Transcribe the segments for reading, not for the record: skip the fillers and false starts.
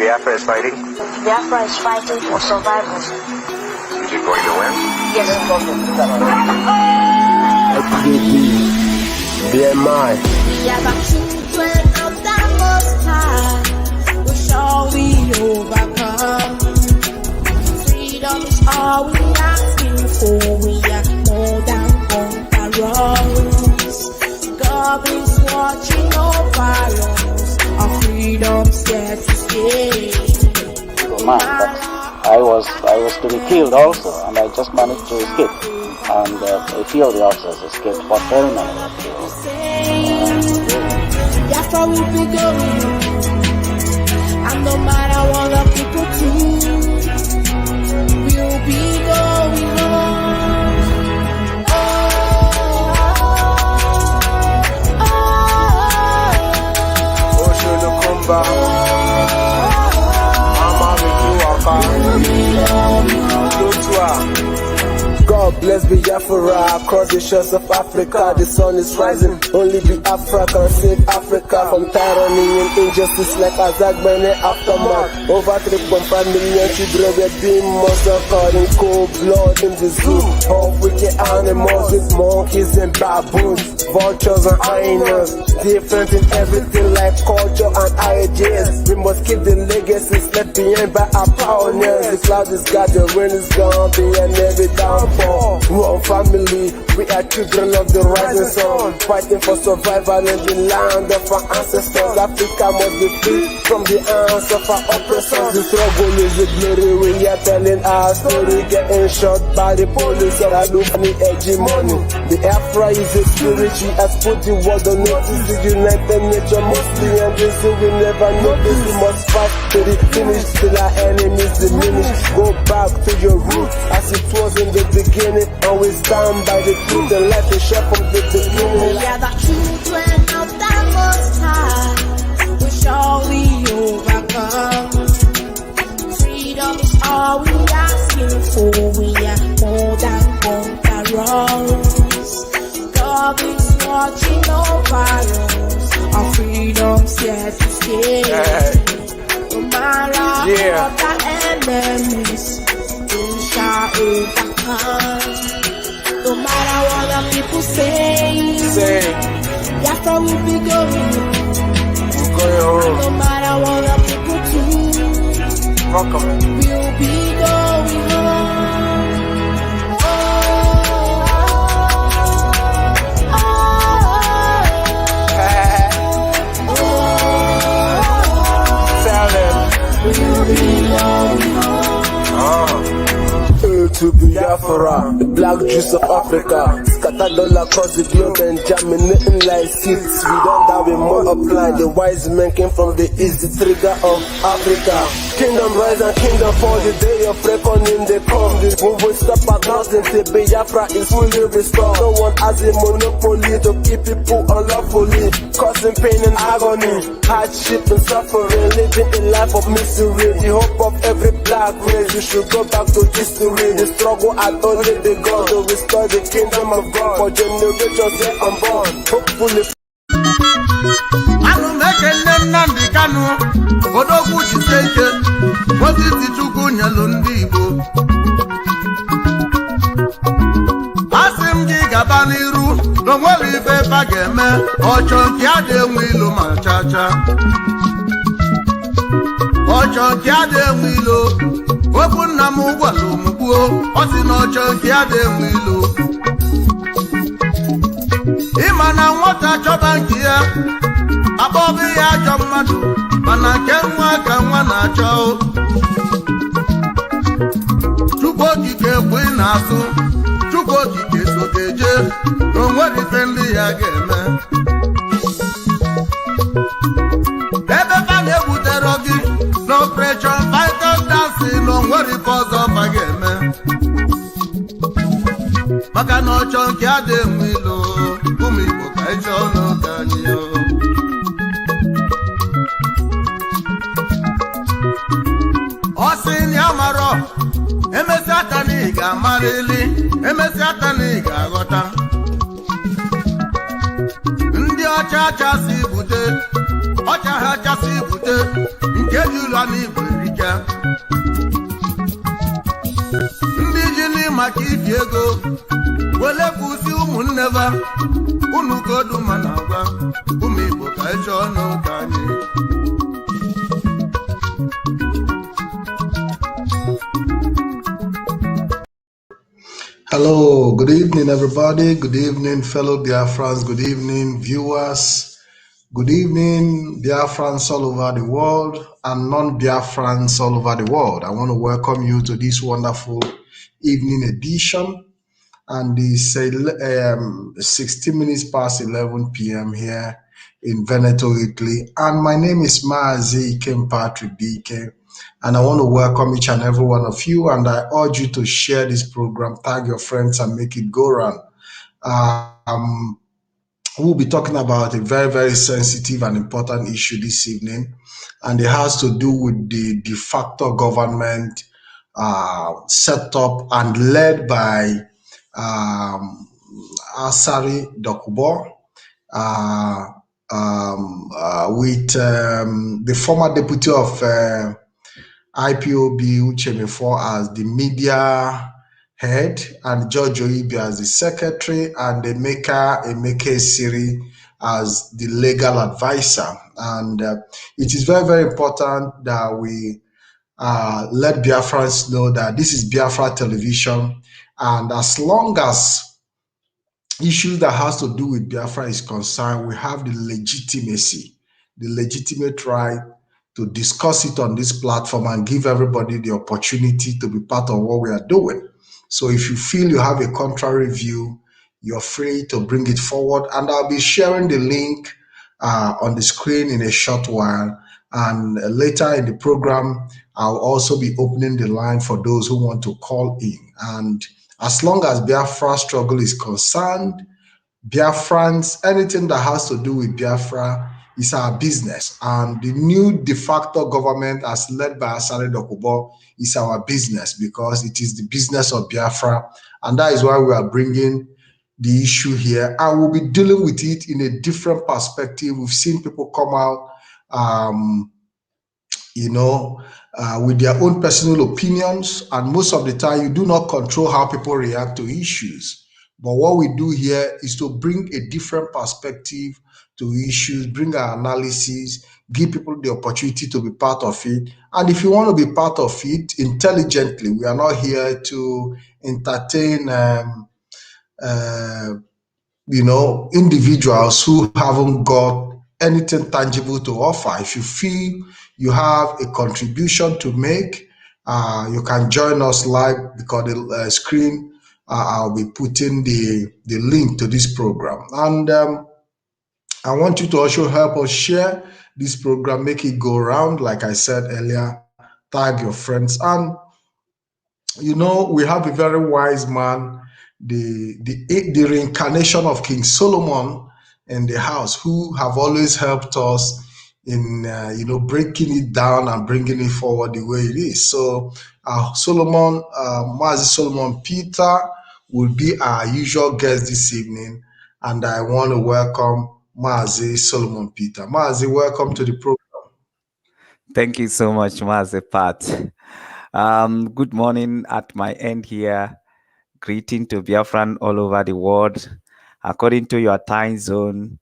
Biafra is fighting? Biafra is fighting for survival. Is it going to win? Yes. BMI. We are the children of the Most High. We shall we overcome. Freedom is all we asking for. We are more than conquerors. God is watching over us. Our freedom's here to stay. Man, but I was to be killed also, and I just managed to escape. And a few of the officers escaped, but very many were killed. That's how we be going. And no matter what the people do, we'll be going on. God bless Biafra across the shores of Africa. The sun is rising, only Biafra can save Africa from tyranny and injustice like ASARI aftermath. Over 3.5 million children were being massacred in cold blood in the zoo. All wicked animals with monkeys and baboons, vultures and hyenas, different in everything like culture and ideas. We must keep the legacies left behind by our pioneers. The cloud is God, the rain is gone, behind every downfall. One family, we are children of the rising sun, fighting for survival in the land of our ancestors. Africa must be free from the hands of our oppressors. The struggle is a glory, we are telling our story, getting shot by the police of Alumni hegemony. The Biafra is a spirit, she has put the world on notice. The united nature mostly and this we never notice. We must fight to the finish till our enemies diminish. Go back to your roots as it was in the beginning, and we stand by the truth and let it share from the beginning. We are the children of the Most High. We shall we overcome. Freedom is all we asking for. We are more than conquerors. God is watching over us. Our freedom's here to stay. No matter what the enemies, we shall overcome. No matter what the people say, that's how we be going. No matter what the people do, we'll be going home. We'll be going home. To Biafra, the black juice of Africa, scattered all across the globe and germinating like seeds. We don't have a multiply. The wise men came from the east, the trigger of Africa. Kingdom rise and kingdom fall, the day of reckoning they come. We will stop at nothing till Biafra is fully restored. No one has a monopoly to keep people unlawfully, causing pain and agony, hardship and suffering, living a life of misery. The hope of every black race, we should go back to history. The struggle had only begun to restore the kingdom of God for generations yet unborn. Hopefully. Odogwu jise ike Mozisi Chukwu nyelu ndị Igbo. Asị m gị gaba n'iru n'onwere ife ebe a ga-eme, ọchọ nke a na-enwe ilo ma chacha. Ọchọ nke a na-enwe ilo, okwu nna m gwara omugbuo, ọ sị na ọchọ nke a na-enwe ilo. Ịma na nwata chọba nke ya, akpọbụ ya ajọ mmadụ, mana nke nwa ka nwa na-achọ. Chukwu okike bụ ị na-asụ, Chukwu okike so ga-eje, na onwere ife ndị ya ga-eme. Ebe fa na-ebutere gị n'operation Vital Dancing, na onwere ife ọzọ fa ga-eme, maka na ọchọ nke adị enwe ilo. Ụmụ Igbo ka ịchọ n'oge anyị. Ọsị ya marọ, emesi aka na ị ga-amarịli, emesi aka na ị ga-aghọta. Ndị ọcha achasị bute, ọcha ha achasị bute, nke dị ilu a n'Igbo erike ndị ji n'ịmaka ifi ego wele kwụsị ụmụnne ba unu godu ma na-agwa ụmụ Igbo ka eche ọnụ ka anyị Hello, good evening, everybody. Good evening, fellow Biafrans. Good evening, viewers. Good evening, Biafrans all over the world and non-Biafrans all over the world. I want to welcome you to this wonderful evening edition. And it's 16 minutes past 11 p.m. here in Veneto, Italy. And my name is Maazi Patrick DK. And I want to welcome each and every one of you. And I urge you to share this program, tag your friends, and make it go round. We'll be talking about a very, very sensitive and important issue this evening. And it has to do with the de facto government set up and led by ASARI DOKUBO with the former deputy of IPOB Uchemefo as the media head and George Oibi as the secretary and Emeka Siri as the legal advisor. And it is very, very important that we let Biafrans know that this is Biafra television, and as long as issues that has to do with Biafra is concerned, we have the legitimacy, the legitimate right to discuss it on this platform and give everybody the opportunity to be part of what we are doing. So if you feel you have a contrary view, you're free to bring it forward, and I'll be sharing the link on the screen in a short while. And later in the program, I'll also be opening the line for those who want to call in. And as long as Biafra struggle is concerned, Biafrans, anything that has to do with Biafra is our business. And the new de facto government as led by ASARI DOKUBO is our business, because it is the business of Biafra. And that is why we are bringing the issue here. And we'll be dealing with it in a different perspective. We've seen people come out, with their own personal opinions. And most of the time, you do not control how people react to issues. But what we do here is to bring a different perspective to issues, bring our analysis, give people the opportunity to be part of it. And if you want to be part of it intelligently, we are not here to entertain individuals who haven't got anything tangible to offer. If you feel you have a contribution to make, you can join us live, because the screen, I'll be putting the link to this program. And I want you to also help us share this program, make it go around. Like I said earlier, tag your friends. And, we have a very wise man, the reincarnation of King Solomon in the house, who have always helped us in, breaking it down and bringing it forward the way it is. So Mazi Solomon Peter will be our usual guest this evening. And I want to welcome Mazi Solomon Peter. Mazi, welcome to the program. Thank you so much, Mazi Pat. Good morning at my end here. Greeting to Biafran all over the world. According to your time zone,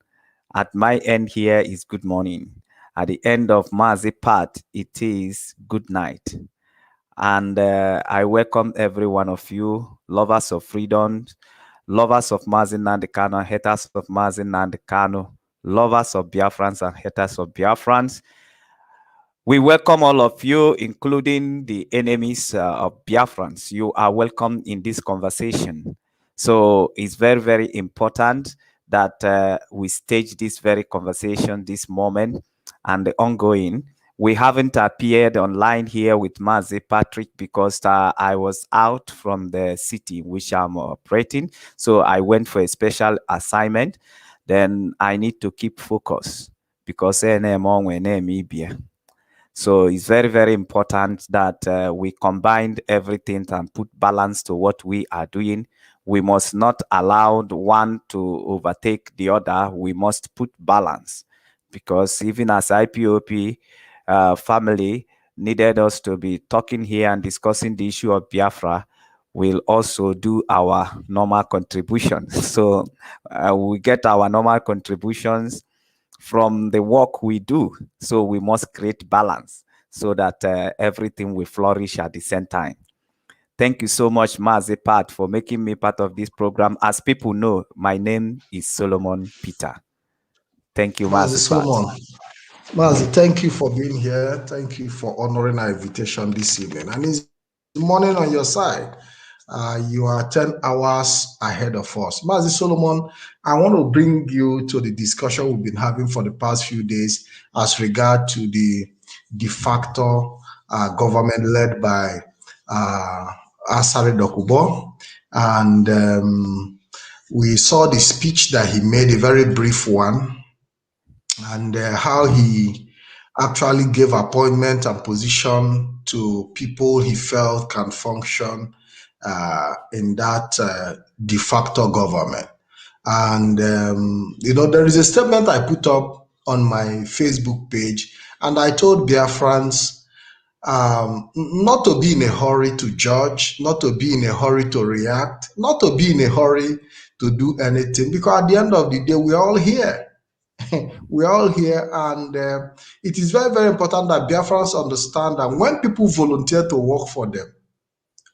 at my end here is good morning. At the end of Mazi Pat, it is good night. And I welcome every one of you, lovers of freedom, lovers of Mazi Nnamdi Kanu, haters of Mazi Nnamdi Kanu, lovers of Biafrans and haters of Biafrans. We welcome all of you, including the enemies of Biafrans. You are welcome in this conversation. So it's very, very important that we stage this very conversation, this moment, and ongoing. We haven't appeared online here with Mazi Patrick because I was out from the city which I'm operating. So I went for a special assignment. Then I need to keep focus because so it's very, very important that we combine everything and put balance to what we are doing. We must not allow one to overtake the other. We must put balance, because even as IPOP family, needed us to be talking here and discussing the issue of Biafra, we'll also do our normal contributions. So we get our normal contributions from the work we do. So we must create balance so that everything will flourish at the same time. Thank you so much, Mazepat, for making me part of this program. As people know, my name is Solomon Peter. Thank you, Mazi Mazepat. Solomon. Mazi, thank you for being here. Thank you for honoring our invitation this evening. And it's morning on your side. You are 10 hours ahead of us. Mazi Solomon, I want to bring you to the discussion we've been having for the past few days as regard to the de facto government led by ASARI DOKUBO. And we saw the speech that he made, a very brief one, and how he actually gave appointment and position to people he felt can function in that de facto government. And, there is a statement I put up on my Facebook page, and I told Biafrans not to be in a hurry to judge, not to be in a hurry to react, not to be in a hurry to do anything, because at the end of the day, we're all here. We're all here, and it is very, very important that Biafrans understand that when people volunteer to work for them,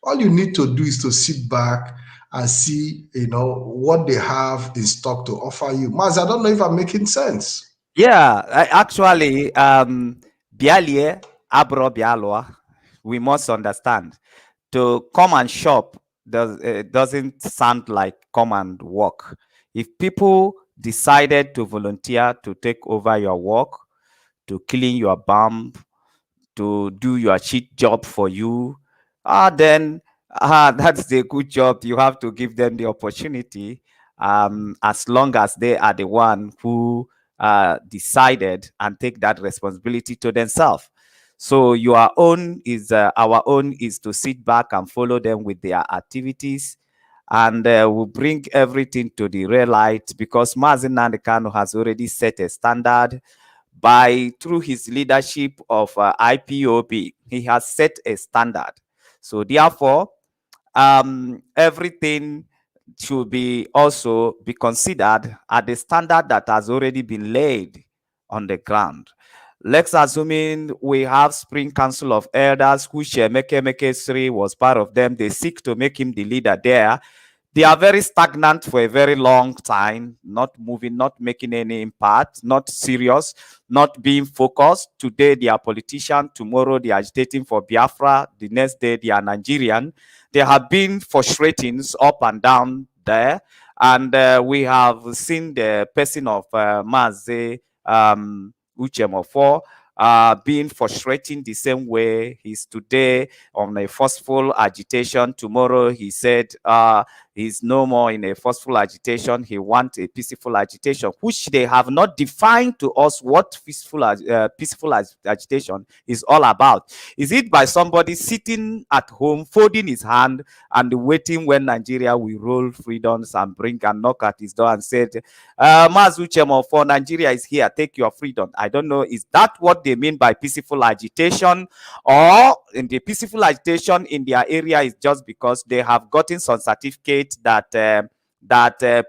all you need to do is to sit back and see, what they have in stock to offer you. Maz, I don't know if I'm making sense. Yeah, actually, Bialie, Abro Bialoa, we must understand. To come and shop doesn't sound like come and work. If people decided to volunteer to take over your work, to clean your bum, to do your cheat job for you, then that's a good job. You have to give them the opportunity, as long as they are the one who decided and take that responsibility to themselves. So our own is to sit back and follow them with their activities, and we'll bring everything to the real light, because Mazi Nnamdi Kanu has already set a standard through his leadership of IPOB. He has set a standard. So therefore, everything should also be considered at the standard that has already been laid on the ground. Let's assume we have Spring Council of Elders, which Meke Sri was part of them. They seek to make him the leader there. They are very stagnant for a very long time, not moving, not making any impact, not serious, not being focused. Today they are politicians, tomorrow they are agitating for Biafra, the next day they are Nigerian. There have been frustrations up and down there, and we have seen the person of Mazi Uchemofo being frustrating the same way. He's today on a forceful agitation. Tomorrow he said he's no more in a forceful agitation. He wants a peaceful agitation, which they have not defined to us what peaceful agitation is all about. Is it by somebody sitting at home, folding his hand and waiting when Nigeria will roll freedoms and bring and knock at his door and said, Mazuchemo, for Nigeria is here, take your freedom? I don't know. Is that what they mean by peaceful agitation? Or in the peaceful agitation in their area is just because they have gotten some certificate that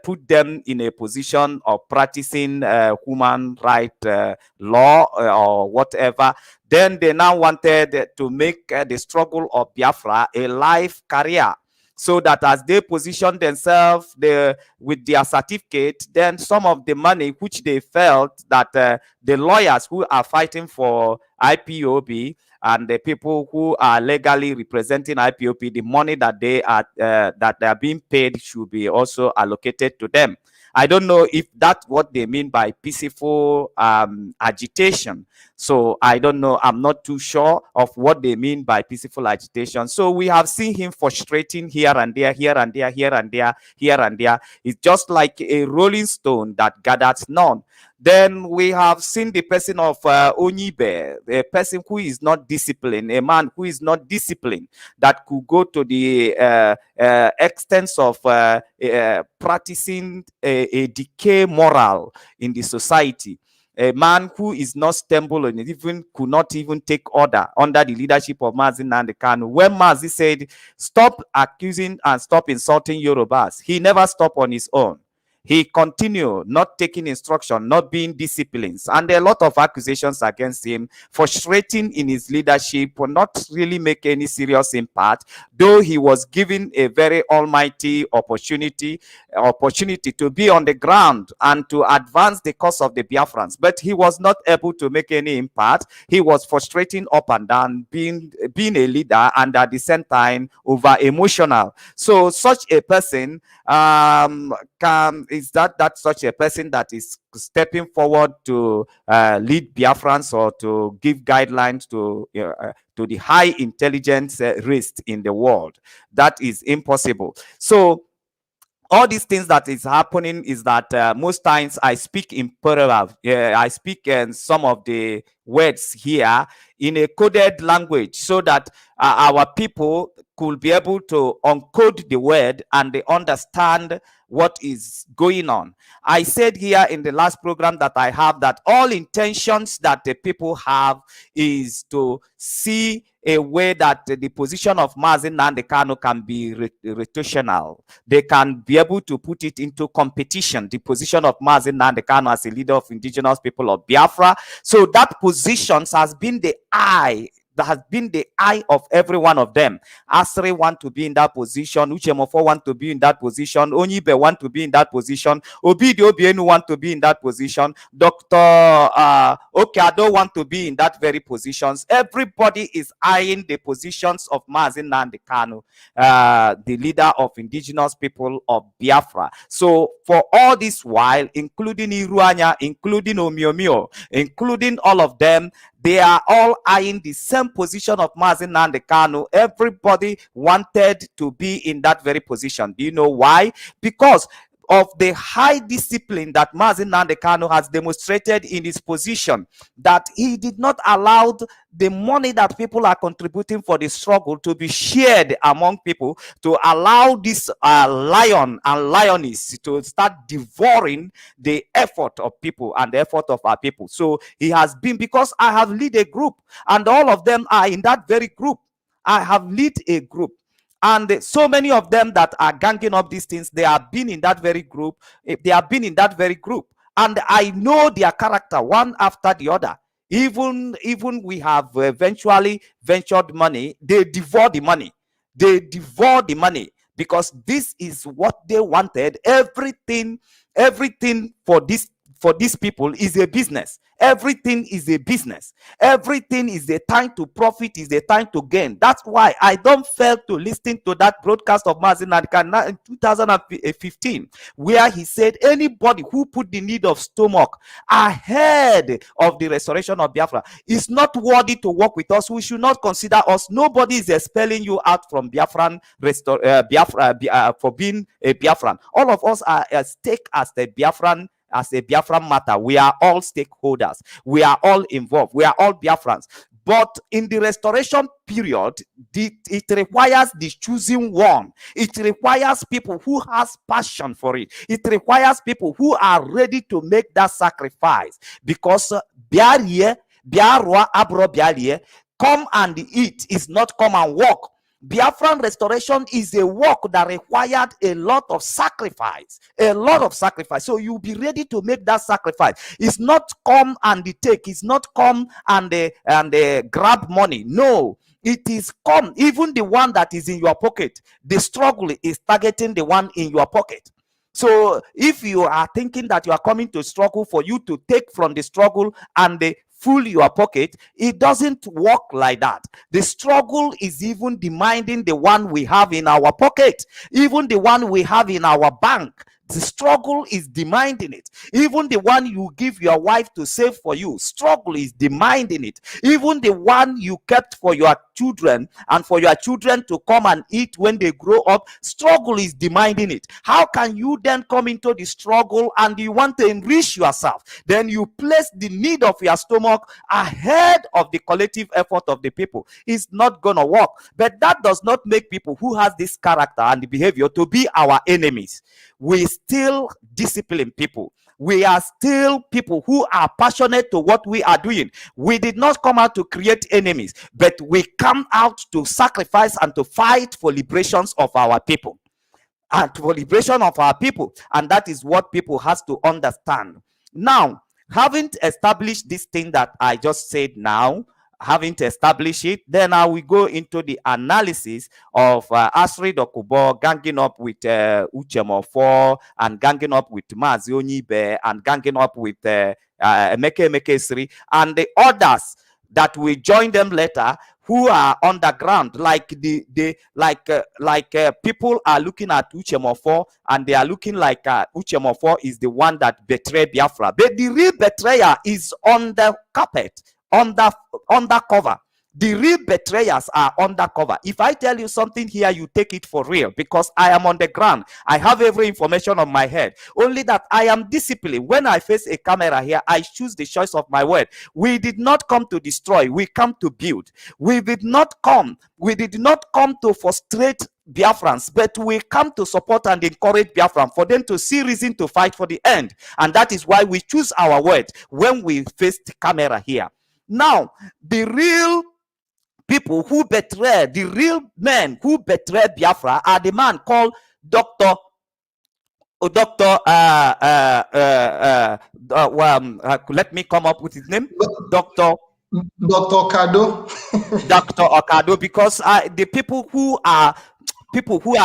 put them in a position of practicing human rights law or whatever. Then they now wanted to make the struggle of Biafra a life career, so that as they position themselves with their certificate, then some of the money which they felt that the lawyers who are fighting for IPOB and the people who are legally representing IPOB, the money that they are being paid should be also allocated to them. I don't know if that's what they mean by peaceful agitation. So I don't know. I'm not too sure of what they mean by peaceful agitation. So we have seen him frustrating here and there, here and there, here and there, here and there. It's just like a rolling stone that gathers none. Then we have seen the person of Onyibe, a person who is not disciplined, a man who is not disciplined, that could go to the extent of practicing a decay moral in the society. a man who is not stable and even could not even take order under the leadership of Mazi Nnamdi Kanu. When Mazi said, stop accusing and stop insulting Yorubas, he never stopped on his own. He continued not taking instruction, not being disciplined, and there are a lot of accusations against him, frustrating in his leadership, or not really make any serious impact, though he was given a very almighty opportunity to be on the ground and to advance the cause of the Biafrans. But he was not able to make any impact. He was frustrating up and down, being a leader, and at the same time over emotional. So such a person is that such a person that is stepping forward to lead Biafrans or to give guidelines to the high intelligence race in the world. That is impossible. So all these things that is happening is that most times I speak in parallel. I speak in some of the words here in a coded language so that our people could be able to uncode the word and they understand what is going on. I said here in the last program that I have that all intentions that the people have is to see a way that the position of Mazi Nnamdi Kanu can be rotational. They can be able to put it into competition, the position of Mazi Nnamdi Kanu as a leader of indigenous people of Biafra. So that position has been the eye. That has been the eye of every one of them. ASARI want to be in that position. Uchemofo want to be in that position. Onyibe want to be in that position. Obidi Obienu want to be in that position. Dr. Okeado want to be in that very positions. Everybody is eyeing the positions of Mazi Nnamdi Kanu, the leader of indigenous people of Biafra. So for all this while, including Iruanya, including Omiomio, including all of them, they are all eyeing the same position of Mazi Nnamdi Kanu. Everybody wanted to be in that very position. Do you know why? Because of the high discipline that Mazi Nnamdi Kanu has demonstrated in his position, that he did not allow the money that people are contributing for the struggle to be shared among people, to allow this lion and lioness to start devouring the effort of people and the effort of our people. So he has been, because I have led a group and all of them are in that very group. I have led a group. And so many of them that are ganging up these things, they have been in that very group. They have been in that very group. And I know their character one after the other. Even we have eventually ventured money, they devour the money. They devour the money because this is what they wanted. Everything for these people is a business. Everything is a business. Everything is a time to profit, is a time to gain. That's why I don't fail to listen to that broadcast of Mazi Nnamdi Kanu in 2015, where he said anybody who put the need of stomach ahead of the restoration of Biafra is not worthy to work with us. We should not consider us. Nobody is expelling you out from Biafran for being a Biafran. All of us are at stake as a Biafran matter. We are all stakeholders. We are all involved. We are all Biafrans. But in the restoration period, it requires the choosing one. It requires people who has passion for it. It requires people who are ready to make that sacrifice. Because Biarua Abro Biarie, come and eat is not come and walk. Biafran restoration is a work that required a lot of sacrifice. A lot of sacrifice. So you'll be ready to make that sacrifice. It's not come and take. It's not come and grab money. No. It is come. Even the one that is in your pocket. The struggle is targeting the one in your pocket. So if you are thinking that you are coming to struggle for you to take from the struggle and full your pocket, it doesn't work like that. The struggle is even demanding the one we have in our pocket, even the one we have in our bank. The struggle is demanding it. Even the one you give your wife to save for you, struggle is demanding it. Even the one you kept for your children and for your children to come and eat when they grow up, struggle is demanding it. How can you then come into the struggle and you want to enrich yourself? Then you place the need of your stomach ahead of the collective effort of the people. It's not gonna work. But that does not make people who has this character and the behavior to be our enemies. We still discipline people. we are still people who are passionate to what we are doing. We did not come out to create enemies, but we come out to sacrifice and to fight for liberations of our people. And for liberation of our people. And that is what people has to understand. Now, having established this thing that I just said now, having to establish it, then I will go into the analysis of ASARI DOKUBO ganging up with Uchemofo, and ganging up with Mazi Onyibe, and ganging up with Emeke Emekesiri, and the others that will join them later, who are underground, like people are looking at Uchemofo, and they are looking like Uchemofo is the one that betrayed Biafra, but the real betrayer is on the carpet, undercover. The real betrayers are undercover. If I tell you something here, you take it for real, because I am on the ground. I have every information on my head. Only that I am disciplined. When I face a camera here, I choose the choice of my word. We did not come to destroy. We come to build. We did not come to frustrate Biafrans, but we come to support and encourage Biafran, for them to see reason to fight for the end. And that is why we choose our word when we face the camera here. Now, the real people who betray, the real men who betray Biafra, are the man called Dr. Let me come up with his name. Dr. Okado. Dr. Okado, because the people who are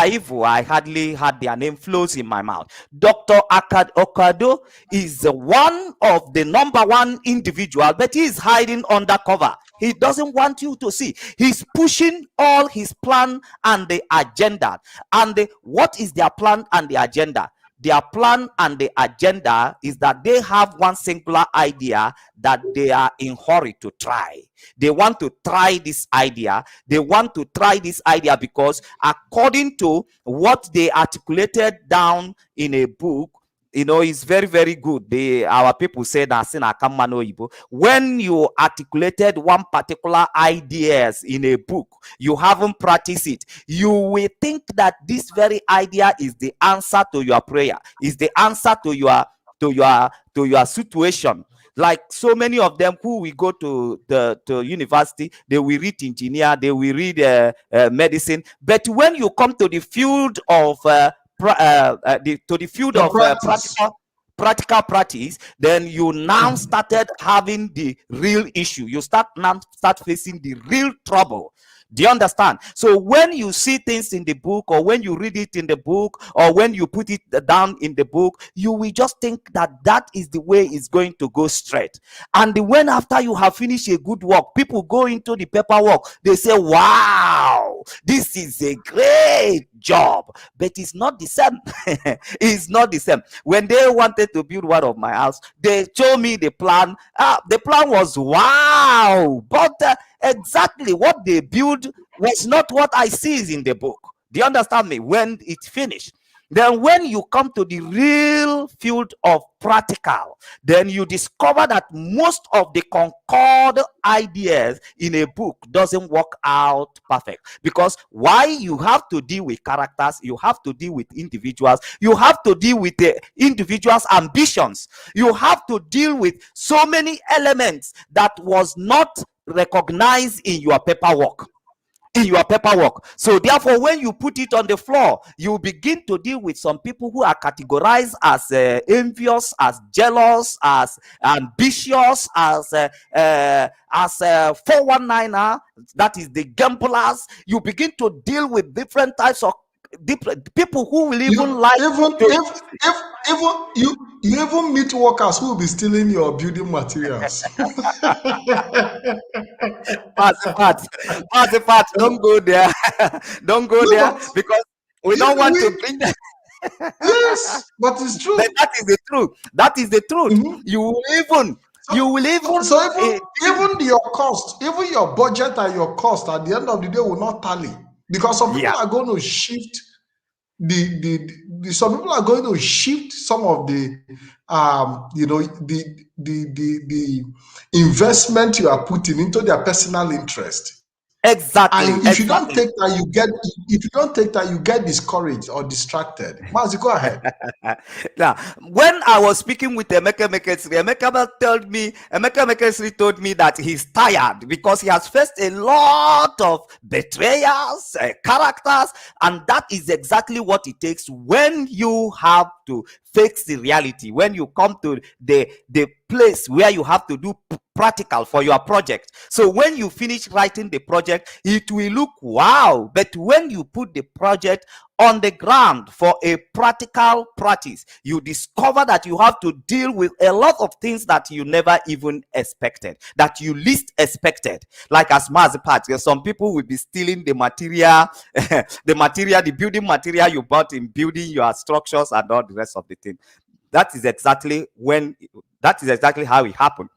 evil, I hardly had their name flows in my mouth. Dr. Okado is one of the #1 individual, but he is hiding undercover. He doesn't want you to see. He's pushing all his plan and the agenda. And what is their plan and the agenda? Their plan and the agenda is that they have one singular idea that they are in hurry to try. They want to try this idea. They want to try this idea because according to what they articulated down in a book, you know, it's very, very good. Our people say that when you articulated one particular ideas in a book, you haven't practiced it, you will think that this very idea is the answer to your prayer, is the answer to your situation. Like so many of them who will go to university, they will read engineer, they will read medicine, but when you come to the field of practical practice, then you now started having the real issue. You start facing the real trouble. Do you understand? So when you see things in the book, or when you read it in the book, or when you put it down in the book, you will just think that that is the way it's going to go straight. And when after you have finished a good work, people go into the paperwork, they say, wow, this is a great job. But it's not the same. It's not the same. When they wanted to build one of my house, they showed me the plan. The plan was wow, but exactly what they build was not what I see in the book. Do you understand me? When it's finished, then when you come to the real field of practical, then you discover that most of the concord ideas in a book doesn't work out perfect. Because why? You have to deal with characters, you have to deal with individuals, you have to deal with the individuals' ambitions, you have to deal with so many elements that was not recognized in your paperwork. So therefore, when you put it on the floor, you begin to deal with some people who are categorized as envious, as jealous, as ambitious, as 419er, that is the gamblers. You begin to deal with different types of people who will even you even meet workers who will be stealing your building materials. Part. Don't go there. Don't go there, because we don't want to bring them. Yes, but it's true. But that is the truth. That is the truth. Mm-hmm. You will even your cost, even your budget and your cost at the end of the day will not tally, because some people are going to shift some people are going to shift some of the the investment you are putting into their personal interest. Exactly. And if you don't Exactly. take that, if you don't take that, you get discouraged or distracted. Mazi, go ahead. Now, when I was speaking with Emeka Mekesri, Emeka Mekesri told me that he's tired because he has faced a lot of betrayals, characters, and that is exactly what it takes when you have to face the reality, when you come to the place where you have to do practical for your project. So when you finish writing the project, it will look wow, but when you put the project on the ground for a practical practice, you discover that you have to deal with a lot of things that you never even expected, that you least expected. Like as Mazipat, some people will be stealing the material, the building material you bought in building your structures and all the rest of the thing. That is exactly how it happened.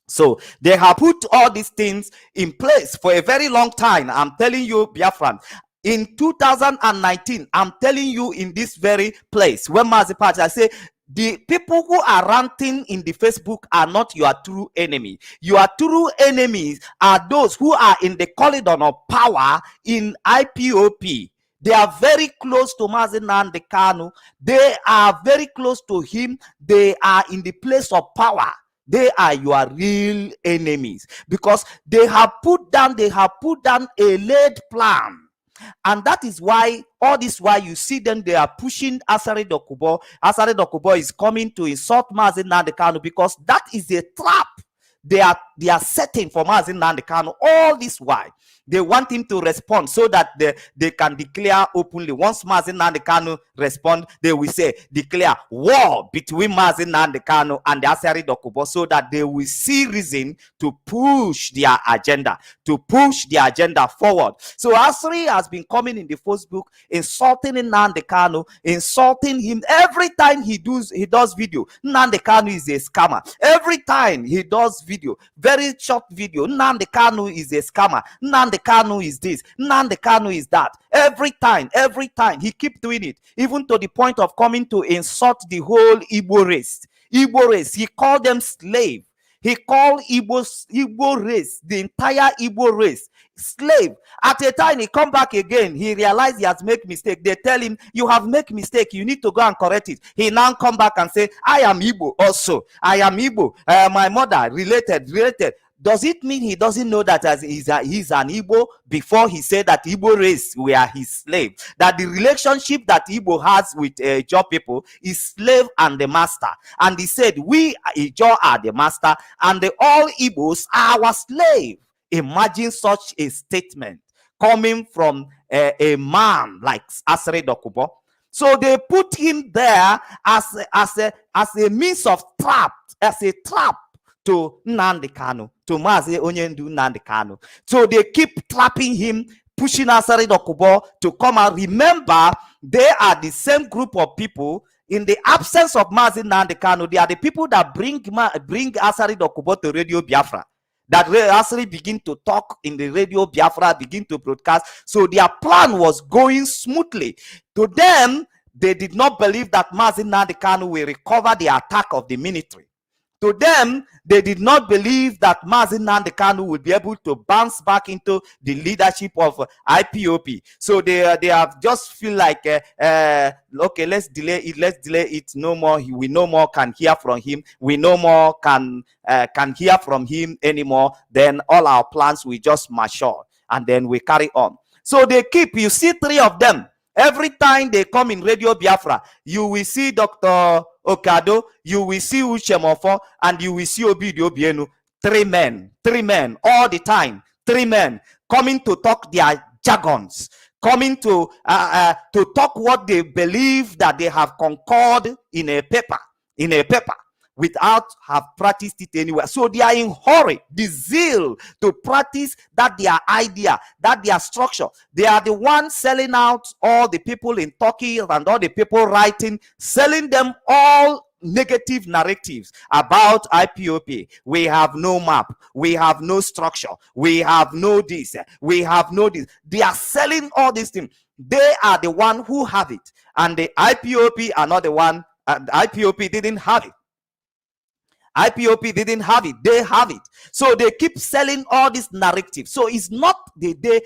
So they have put all these things in place for a very long time. I'm telling you, Biafran, in 2019, I'm telling you, in this very place, when Mazipat, I say, the people who are ranting in the Facebook are not your true enemy. Your true enemies are those who are in the corridor of power in IPOP. They are very close to Mazi Nnamdi Kanu. They are very close to him. They are in the place of power. They are your real enemies because they have put down a laid plan. And that is why, all this while you see them, they are pushing ASARI Dokubo. ASARI Dokubo is coming to insult Mazi Nnamdi Kanu because that is a trap they are setting for Mazi Nnamdi Kanu. All this while they want him to respond so that they can declare openly. Once Mazi Nnamdi Kanu respond, they will say declare war between Mazi Nnamdi Kanu and the ASARI Dokubo, so that they will see reason to push their agenda, forward. So ASARI has been coming in the Facebook, insulting Nnamdi Kanu, insulting him every time he does video. Nnamdi Kanu is a scammer. Every time he does video, very short video, Nnamdi Kanu is a scammer. Nnamdi Kanu is this, Nnamdi Kanu is that. Every time he keep doing it, even to the point of coming to insult the whole Igbo race. He called them slave. He called Igbo race, the entire Igbo race, slave. At a time he come back again, he realized he has made mistake. They tell him, you have made mistake, you need to go and correct it. He now come back and say, I am Igbo also. I am Igbo. My mother related. Does it mean he doesn't know that as he's an Igbo before he said that Igbo race were his slave? That the relationship that Igbo has with Ijaw people is slave and the master. And he said, we Ijaw are the master and all Igbos are our slave. Imagine such a statement coming from a man like ASARI Dokubo. So they put him there as a means of trap, as a trap to Nnamdi Kanu, to Mazi Onyendu Nnamdi Kanu. So they keep trapping him, pushing ASARI Dokubo to come out. Remember, they are the same group of people. In the absence of Mazi Nnamdi Kanu, they are the people that bring ASARI Dokubo to Radio Biafra. That ASARI begin to talk in the Radio Biafra, begin to broadcast. So their plan was going smoothly. To them, they did not believe that Mazi Nnamdi Kanu will recover the attack of the military. To them, they did not believe that Mazi Nnamdi Kanu would be able to bounce back into the leadership of IPOP. So they have just feel like, okay, let's delay it. No more. We no more can hear from him. We no more can hear from him anymore. Then all our plans will just mature, and then we carry on. So they keep. You see 3 of them. Every time they come in Radio Biafra, you will see Dr. Okado, you will see Uchemofo, and you will see Obidio Bienu. 3 men, all the time. 3 men coming to talk their jargons, coming to talk what they believe that they have concord in a paper, without have practiced it anywhere. So they are in hurry, the zeal to practice that their idea, that their structure. They are the ones selling out all the people in Turkey and all the people writing, selling them all negative narratives about IPOP. We have no map, we have no structure, we have no this, we have no this. They are selling all these things. They are the one who have it, and the IPOP are not the one. The IPOP didn't have it. IPOP didn't have it. They have it. So they keep selling all this narrative. So it's not the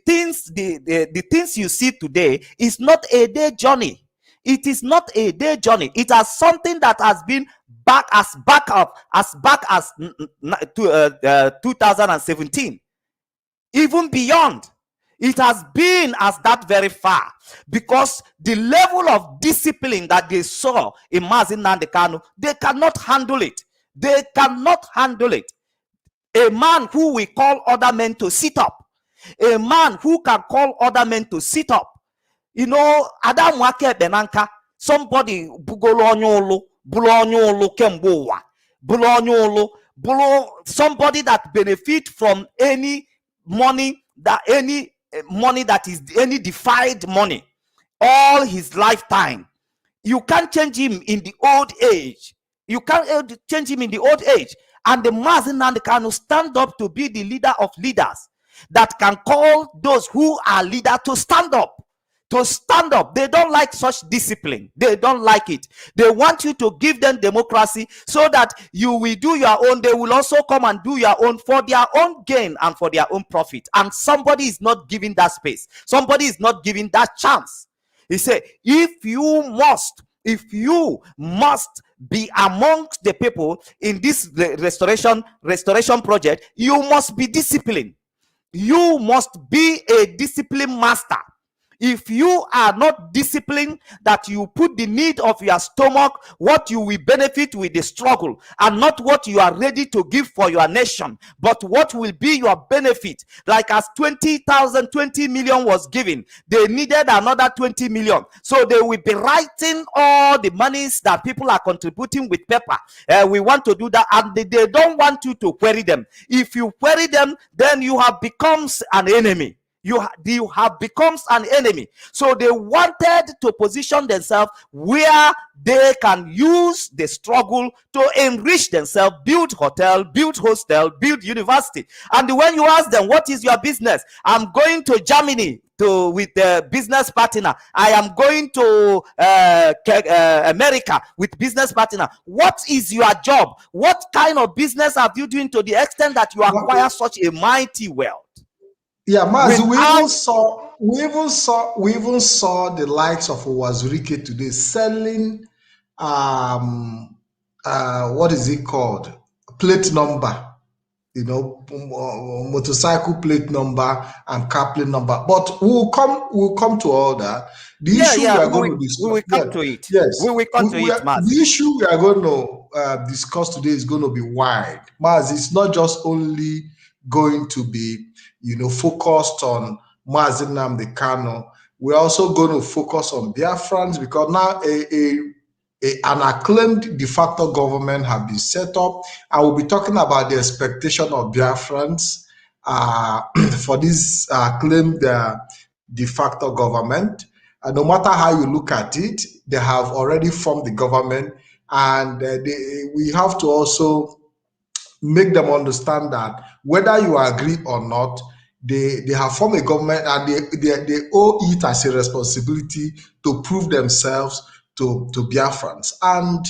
things you see today is not a day journey. It is not a day journey. It has something that has been back as 2017, even beyond. It has been as that very far, because the level of discipline that they saw in Mazi Nnamdi Kanu, they cannot handle it. They cannot handle it. A man who will call other men to sit up, a man who can call other men to sit up. You know, Adam Wake Benanka, somebody bugolonyolo, bulonyolo kembowa, bulonyolo, somebody that benefit from any money that is any defied money all his lifetime. You can't change him in the old age. You can't change him in the old age. And the Mazi Nnamdi Kanu stand up to be the leader of leaders that can call those who are leaders to stand up. To stand up. They don't like such discipline. They don't like it. They want you to give them democracy so that you will do your own. They will also come and do your own for their own gain and for their own profit. And somebody is not giving that space. Somebody is not giving that chance. He said, if you must be amongst the people in this restoration project, you must be disciplined. You must be a disciplined master. If you are not disciplined, that you put the need of your stomach, what you will benefit with the struggle, and not what you are ready to give for your nation, but what will be your benefit. Like as 20 million was given, they needed another 20 million. So they will be writing all the monies that people are contributing with paper. We want to do that, and they don't want you to query them. If you query them, then you have become an enemy. You have become an enemy. So they wanted to position themselves where they can use the struggle to enrich themselves, build hotel, build hostel, build university. And when you ask them, what is your business? I'm going to Germany with the business partner. I am going to America with business partner. What is your job? What kind of business have you doing to the extent that you acquire such a mighty wealth? Yeah, Mazi, we even saw the likes of Wazirike today selling what is it called? Plate number, you know, motorcycle plate number and car plate number. But we'll come to all that. The issue we are going to discuss. We will come to it. Yes, we will come to it, Mazi. The issue we are going to discuss today is going to be wide. Mazi, it's not just only going to be, you know, focused on Mazi Nnamdi Kanu. We're also going to focus on Biafrans, because now an acclaimed de facto government have been set up. I will be talking about the expectation of Biafrans for this acclaimed de facto government. No matter how you look at it, they have already formed the government, and we have to also make them understand that whether you agree or not, they have formed a government, and they owe it as a responsibility to prove themselves to Biafrans. And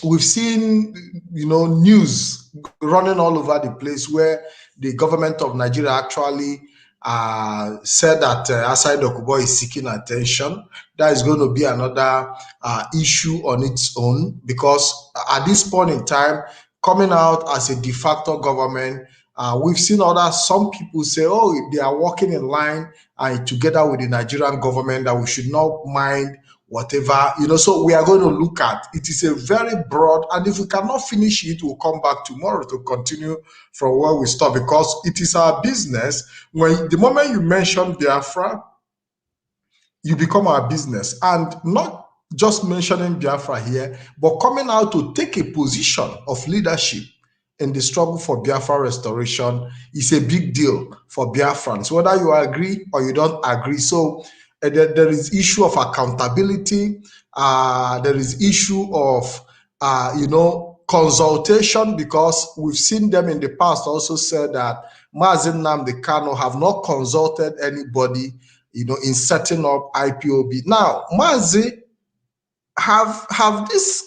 we've seen, you know, news running all over the place where the government of Nigeria actually said that ASARI DOKUBO is seeking attention. That is going to be another issue on its own, because at this point in time, coming out as a de facto government, we've seen some people say, oh, they are working in line together with the Nigerian government, that we should not mind whatever, you know. So we are going to look at it. Is a very broad, and if we cannot finish it, we'll come back tomorrow to continue from where we stop, because it is our business. When the moment you mention Biafra, you become our business. And not just mentioning Biafra here, but coming out to take a position of leadership in the struggle for Biafra restoration is a big deal for Biafrans, whether you agree or you don't agree. So there is issue of accountability. There is issue of, you know, consultation, because we've seen them in the past also said that Mazi Nnamdi Kanu have not consulted anybody, you know, in setting up IPOB. Now, Mazi have this,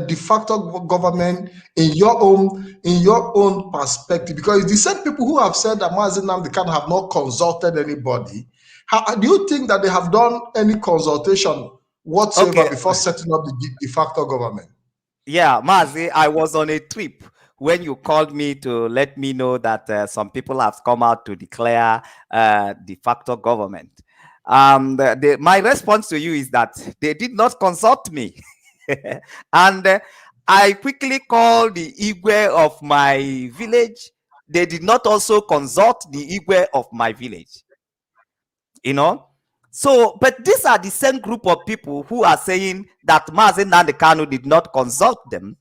de facto government in your own perspective? Because it's the same people who have said that Mazi Nnamdi Kanu have not consulted anybody. Do you think that they have done any consultation whatsoever before setting up the de facto government? Yeah, Mazi, I was on a trip when you called me to let me know that some people have come out to declare de facto government. My response to you is that they did not consult me. And I quickly called the Igwe of my village. They did not also consult the Igwe of my village. You know? So, but these are the same group of people who are saying that Mazi Nnamdi Kanu did not consult them.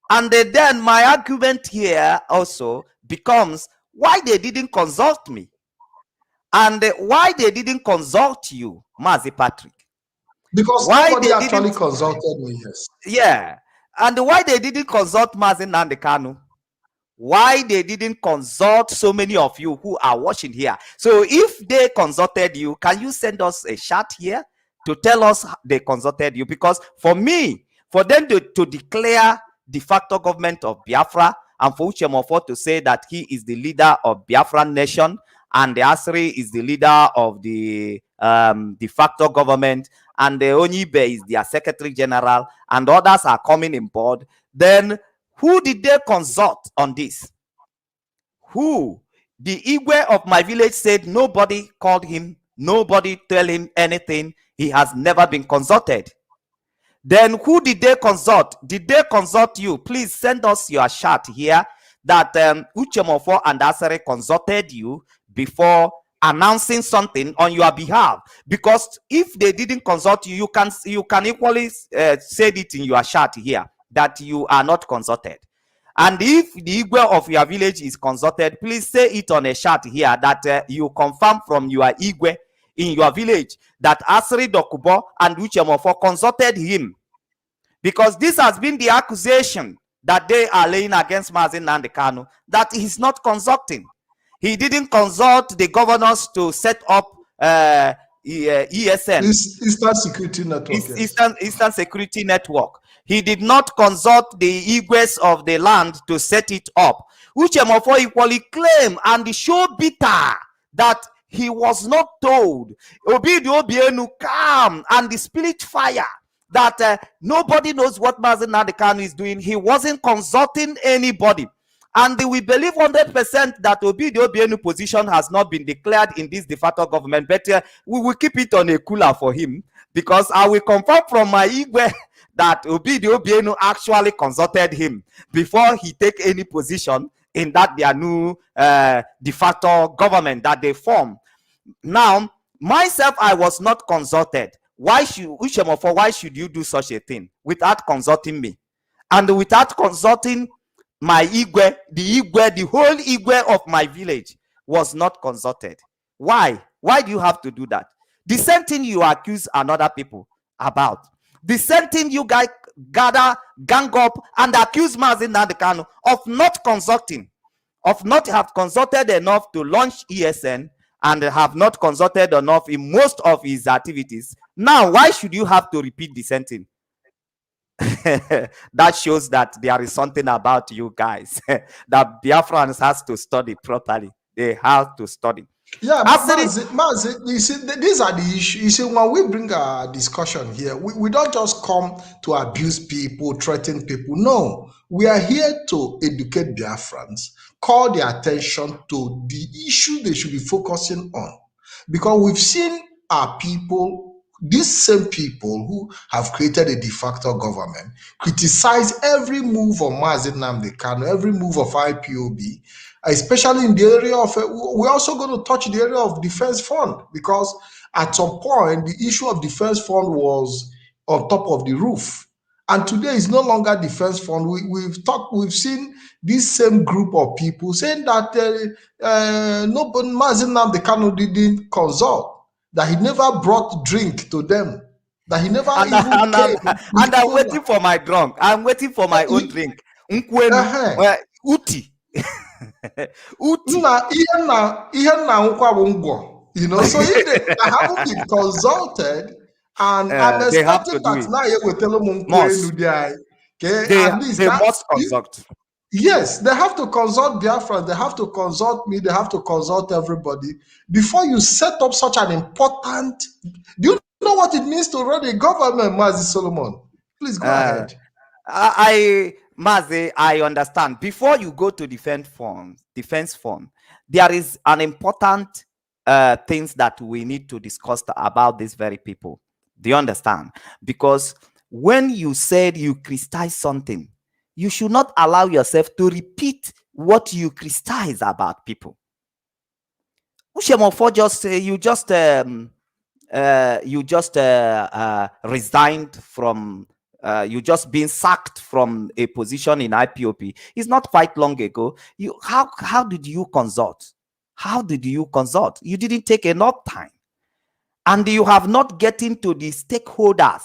And then my argument here also becomes why they didn't consult me. And why they didn't consult you, Mazi Patrick. Because why nobody actually consulted me, yes. Yeah. And why they didn't consult Mazi Nnamdi Kanu? Why they didn't consult so many of you who are watching here? So if they consulted you, can you send us a chat here to tell us they consulted you? Because for me, for them to declare de facto government of Biafra, and for Uchemofo to say that he is the leader of Biafran nation, and the ASARI is the leader of the de facto government, and the Onyibe is their secretary general, and others are coming in board, then who did they consult on this? Who? The Igwe of my village said nobody called him, nobody told him anything. He has never been consulted. Then who did they consult? Did they consult you? Please send us your chat here that Uchemofo and ASARI consulted you before announcing something on your behalf. Because if they didn't consult you, you can equally say it in your chat here that you are not consulted. And if the Igwe of your village is consulted, please say it on a chat here that you confirm from your Igwe in your village that ASARI DOKUBO and Uchemofo consulted him. Because this has been the accusation that they are laying against Mazi Nnamdi Kanu, that he's not consulting. He didn't consult the governors to set up ESN. Eastern Security Network. Eastern Security Network. He did not consult the Igwes of the land to set it up. Uchemofo equally claim and show bitter that he was not told. Obidio Obienu calm and the spirit fire that nobody knows what Mazi Nnamdi Kanu is doing. He wasn't consulting anybody. And we believe 100% that Obidio Obienu position has not been declared in this de facto government, but we will keep it on a cooler for him, because I will confirm from my Igwe that Obidio Obienu actually consulted him before he take any position in that their new de facto government that they form. Now, myself, I was not consulted. Why should you do such a thing without consulting me? And without consulting my Igwe, the whole Igwe of my village was not consulted. Why? Why do you have to do that? The same thing you accuse another people about. The same thing you guys gang up and accuse Mazi Nnamdi Kanu of not consulting, of not have consulted enough to launch ESN, and have not consulted enough in most of his activities. Now, why should you have to repeat the same thing? That shows that there is something about you guys that Biafrans has to study properly. They have to study. Yeah, Mazi, you see, these are the issues. You see, when we bring a discussion here, we don't just come to abuse people, threaten people. No, we are here to educate Biafrans, call their attention to the issue they should be focusing on. Because we've seen our people, these same people who have created a de facto government, criticize every move of Mazi Nnamdi Kanu, every move of IPOB, especially in the area of, we're also going to touch the area of defense fund, because at some point, the issue of defense fund was on top of the roof. And today is no longer defense fund. We've seen this same group of people saying that nobody, Mazi Nnamdi Kanu didn't consult, that he never brought drink to them, that he never even came. And I'm waiting for my drink. I'm waiting for my own drink. Uti. You know, so if they haven't been consulted, And I'm They have to expecting do that it. now you will tell them Must. okay, They, at least they that must consult. yes, they have to consult Biafra, they have to consult me, they have to consult everybody before you set up such an important. Do you know what it means to run a government, Mazi Solomon? Please go Uh, ahead. Mazi, I understand. Before you go to defense form, there is an important things that we need to discuss about these very people. Do you understand? Because when you said you criticize something, you should not allow yourself to repeat what you criticize about people. Ushemofo just you just resigned from you just being sacked from a position in IPOP. It's not quite long ago. How did you consult? How did you consult? You didn't take enough time, and you have not getting to the stakeholders,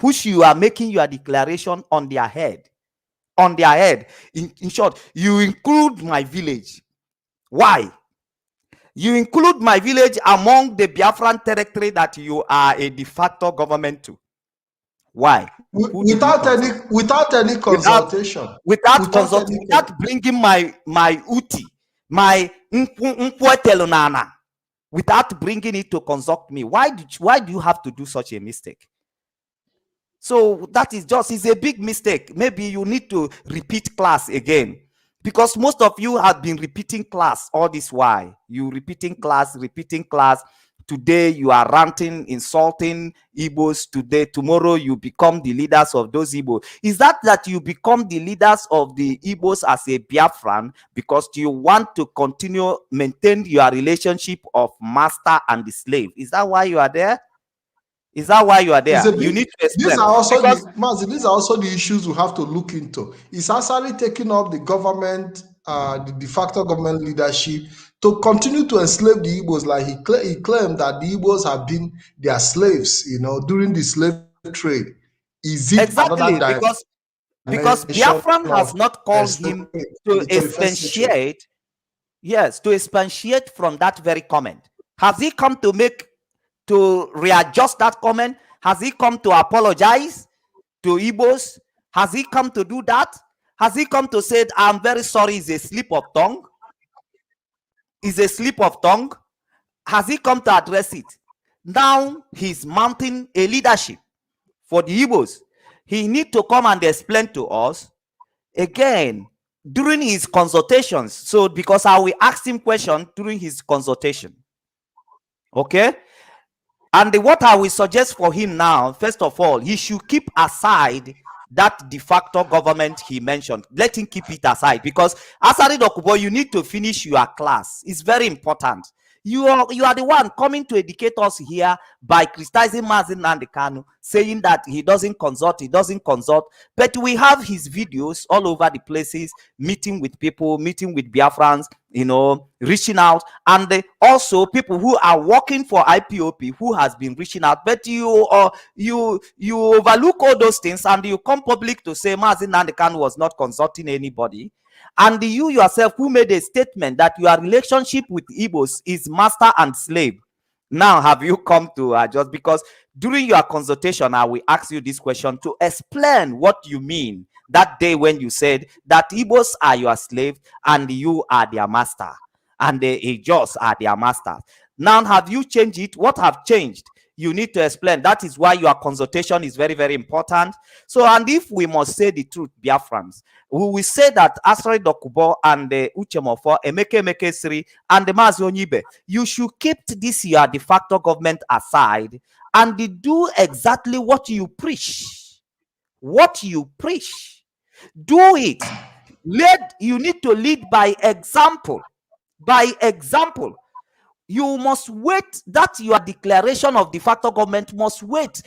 which you are making your declaration on their head. On their head. In short, you include my village. Why? You include my village among the Biafran territory that you are a de facto government to. Why? Who did you consult? Without any consultation. Without bringing my uti, my nkwetelunana, without bringing it to consult me. Why do you have to do such a mistake? So that is a big mistake. Maybe you need to repeat class again, because most of you have been repeating class all this while. You repeating class. Today you are ranting, insulting Igbos. Tomorrow you become the leaders of those Igbos. Is that you become the leaders of the Igbos as a Biafran because you want to maintain your relationship of master and the slave? Is that why you are there? Is that why you are there? You need to explain. These are also the issues we have to look into. Is ASARI taking up the government, the de facto government leadership to continue to enslave the Igbos? Like he claimed that the Igbos have been their slaves, during the slave trade. Is it exactly another because Biafran has not called him to expatiate. Yes, to expatiate from that very comment. Has he come to readjust that comment? Has he come to apologize to Igbos? Has he come to do that? Has he come to say, I'm very sorry, it's a slip of tongue? Is a slip of tongue? Has he come to address it? Now he's mounting a leadership for the Igbos. He need to come and explain to us again during his consultations. So because I will ask him questions during his consultation. Okay? And what I will suggest for him now, first of all, he should keep aside that de facto government he mentioned. Let him keep it aside, because ASARI DOKUBO, you need to finish your class. It's very important. You are the one coming to educate us here by criticizing Mazi Nnamdi Kanu, saying that he doesn't consult. But we have his videos all over the places, meeting with people, meeting with Biafrans, reaching out, and also people who are working for IPOP who has been reaching out. But you overlook all those things and you come public to say Mazi Nnamdi Kanu was not consulting anybody. And you yourself, who made a statement that your relationship with Igbos is master and slave, now have you come to adjust? Because during your consultation, I will ask you this question to explain what you mean that day when you said that Igbos are your slave and you are their master, and the Ijos are their masters. Now, have you changed it? What have changed? You need to explain. That is why your consultation is very, very important. So, and if we must say the truth, Biafrans, we will say that ASARI DOKUBO and the Uchemofo, Emeke Sri, and the Mazi Onyibe, you should keep this your de facto government aside and do exactly what you preach. What you preach. Do it. You need to lead by example. By example. You must wait. That your declaration of de facto government must wait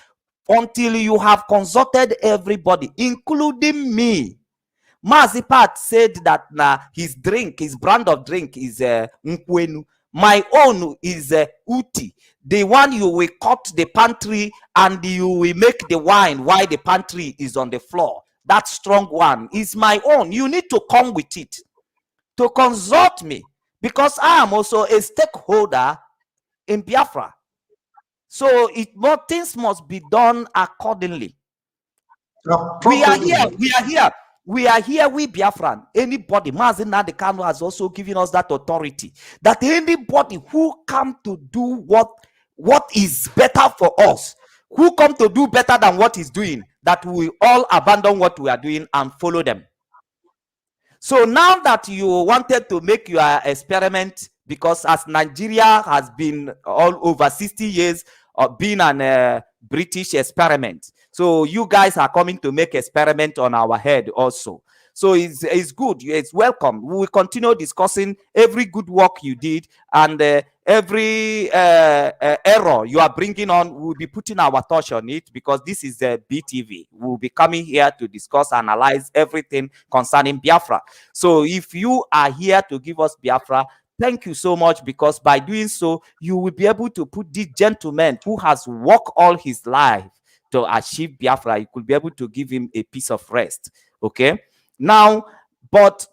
until you have consulted everybody, including me. Mazi Pat said that his brand of drink is Nkwenu. My own is Uti. The one you will cut the pantry and you will make the wine while the pantry is on the floor. That strong one is my own. You need to come with it to consult me, because I am also a stakeholder in Biafra. So things must be done accordingly. We are here. We are here, we Biafran. Anybody, Mazi Nnamdi Kanu has also given us that authority. That anybody who come to do what is better for us, who come to do better than what he's doing, that we all abandon what we are doing and follow them. So now that you wanted to make your experiment, because as Nigeria has been all over 60 years of being an British experiment, so you guys are coming to make experiment on our head also. So it's good. It's welcome. We will continue discussing every good work you did, and every error you are bringing on. We'll be putting our touch on it, because this is BTV. We'll be coming here to discuss, analyze everything concerning Biafra. So if you are here to give us Biafra, thank you so much, because by doing so, you will be able to put this gentleman who has worked all his life to achieve Biafra. You could be able to give him a piece of rest. Okay. Now, but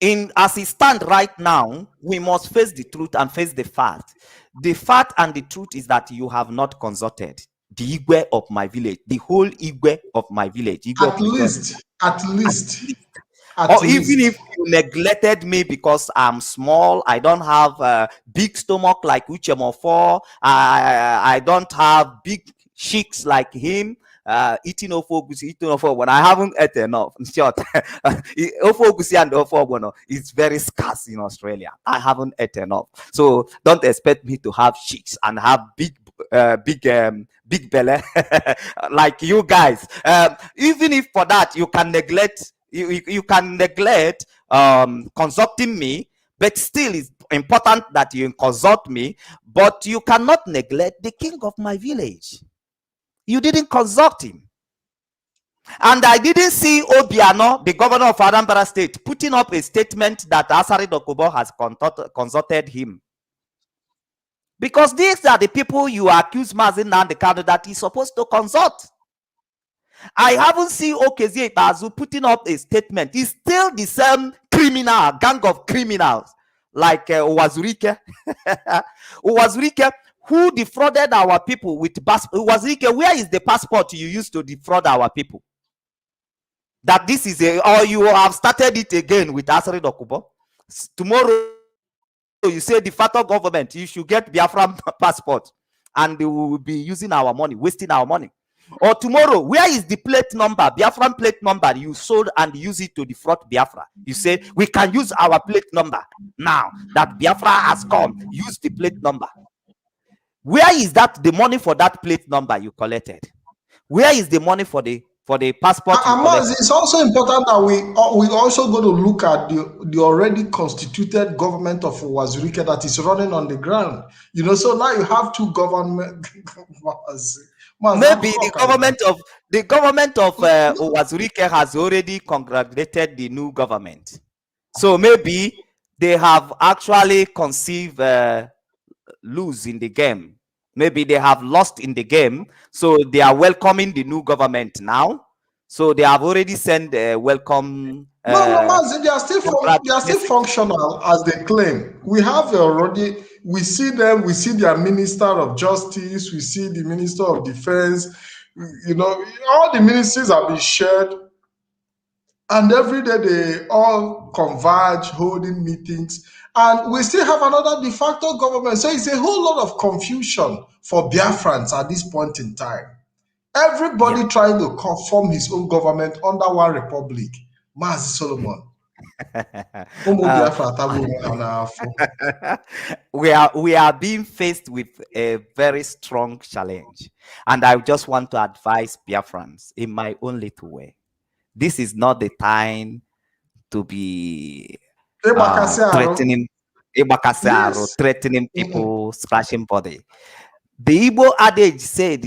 as it stands right now, we must face the truth and face the fact. The fact and the truth is that you have not consulted the Igwe of my village, the whole Igwe of my village. At least. Or even if you neglected me because I'm small, I don't have a big stomach like Uchemofo, I don't have big cheeks like him. Eating ofo when I haven't eaten enough. In short, ofo and ofo is very scarce in Australia. I haven't eaten enough, so don't expect me to have cheeks and have big belly like you guys. Even if for that you can neglect, you can neglect consulting me, but still it's important that you consult me. But you cannot neglect the king of my village. You didn't consult him. And I didn't see Obiano, the governor of Anambra State, putting up a statement that ASARI DOKUBO has consulted him. Because these are the people you accuse Mazi Nnamdi Kanu that he's supposed to consult. I haven't seen Okezie Ikpeazu putting up a statement. He's still the same criminal, gang of criminals, like Uwazurike. Uwazurike, who defrauded our people with passport. Uwazurike, where is the passport you used to defraud our people? That this is or you have started it again with ASARI DOKUBO. Tomorrow, you say De-Facto government, you should get Biafran passport, and they will be using our money, wasting our money. Or tomorrow, where is the plate number, Biafran plate number you sold and use it to defraud Biafra? You say, we can use our plate number now that Biafra has come. Use the plate number. Where is that, the money for that plate number you collected? Where is the money for the passport? Amaz, it's also important that we also go to look at the already constituted government of Uwazurike that is running on the ground. You know, so now you have two government. Maybe the government of Uwazurike has already congratulated the new government. So maybe they have actually conceived lose in the game. Maybe they have lost in the game, so they are welcoming the new government now. So they have already sent welcome. No, they are still functional as they claim. We have already. We see them. We see their minister of justice. We see the minister of defense. You know, all the ministries have been shared, and every day they all converge, holding meetings. And we still have another de facto government. So it's a whole lot of confusion for Biafrans at this point in time. Everybody trying to conform his own government under one republic. Mazi Solomon. We are being faced with a very strong challenge. And I just want to advise Biafrans in my own little way. This is not the time to be threatening people, scratching body. The Igbo adage said,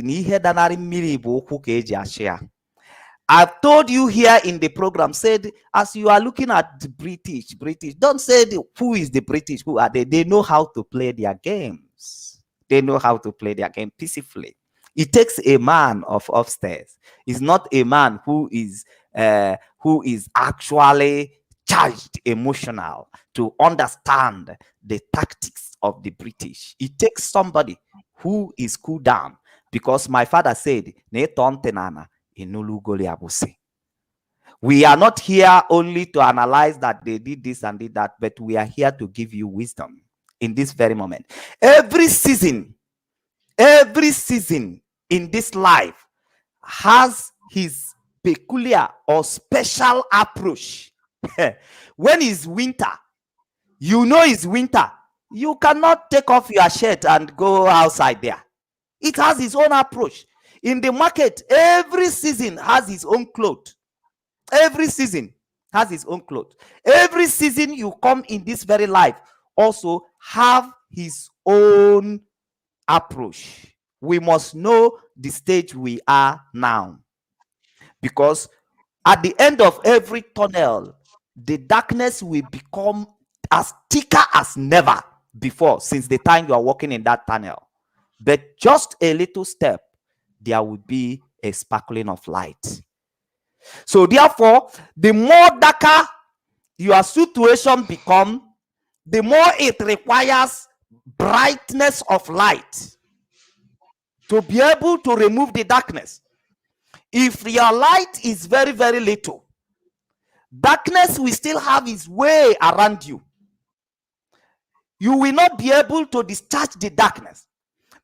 I've told you here in the program, said, as you are looking at the British, don't say who is the British, who are they? They know how to play their games. They know how to play their game peacefully. It takes a man of upstairs. It's not a man who is actually charged emotional to understand the tactics of the British. It takes somebody who is cooled down, because my father said, we are not here only to analyze that they did this and did that, but we are here to give you wisdom in this very moment. Every season in this life has his peculiar or special approach. When it's winter, you know it's winter. You cannot take off your shirt and go outside there. It has its own approach. In the market, every season has its own clothes. Every season has its own clothes. Every season you come in this very life also have his own approach. We must know the stage we are now, because at the end of every tunnel, the darkness will become as thicker as never before, since the time you are walking in that tunnel. But just a little step, there will be a sparkling of light. So therefore, the more darker your situation becomes, the more it requires brightness of light to be able to remove the darkness. If your light is very, very little, darkness will still have its way around you. You will not be able to discharge the darkness.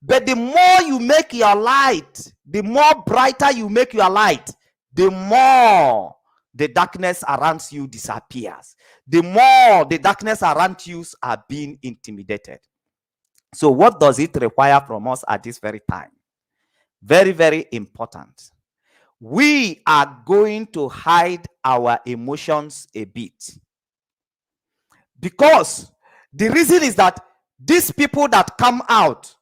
But the more you make your light, the more brighter you make your light, the more the darkness around you disappears. The more the darkness around you are being intimidated. So what does it require from us at this very time? Very, very important. We are going to hide our emotions a bit. Because the reason is that these people that come out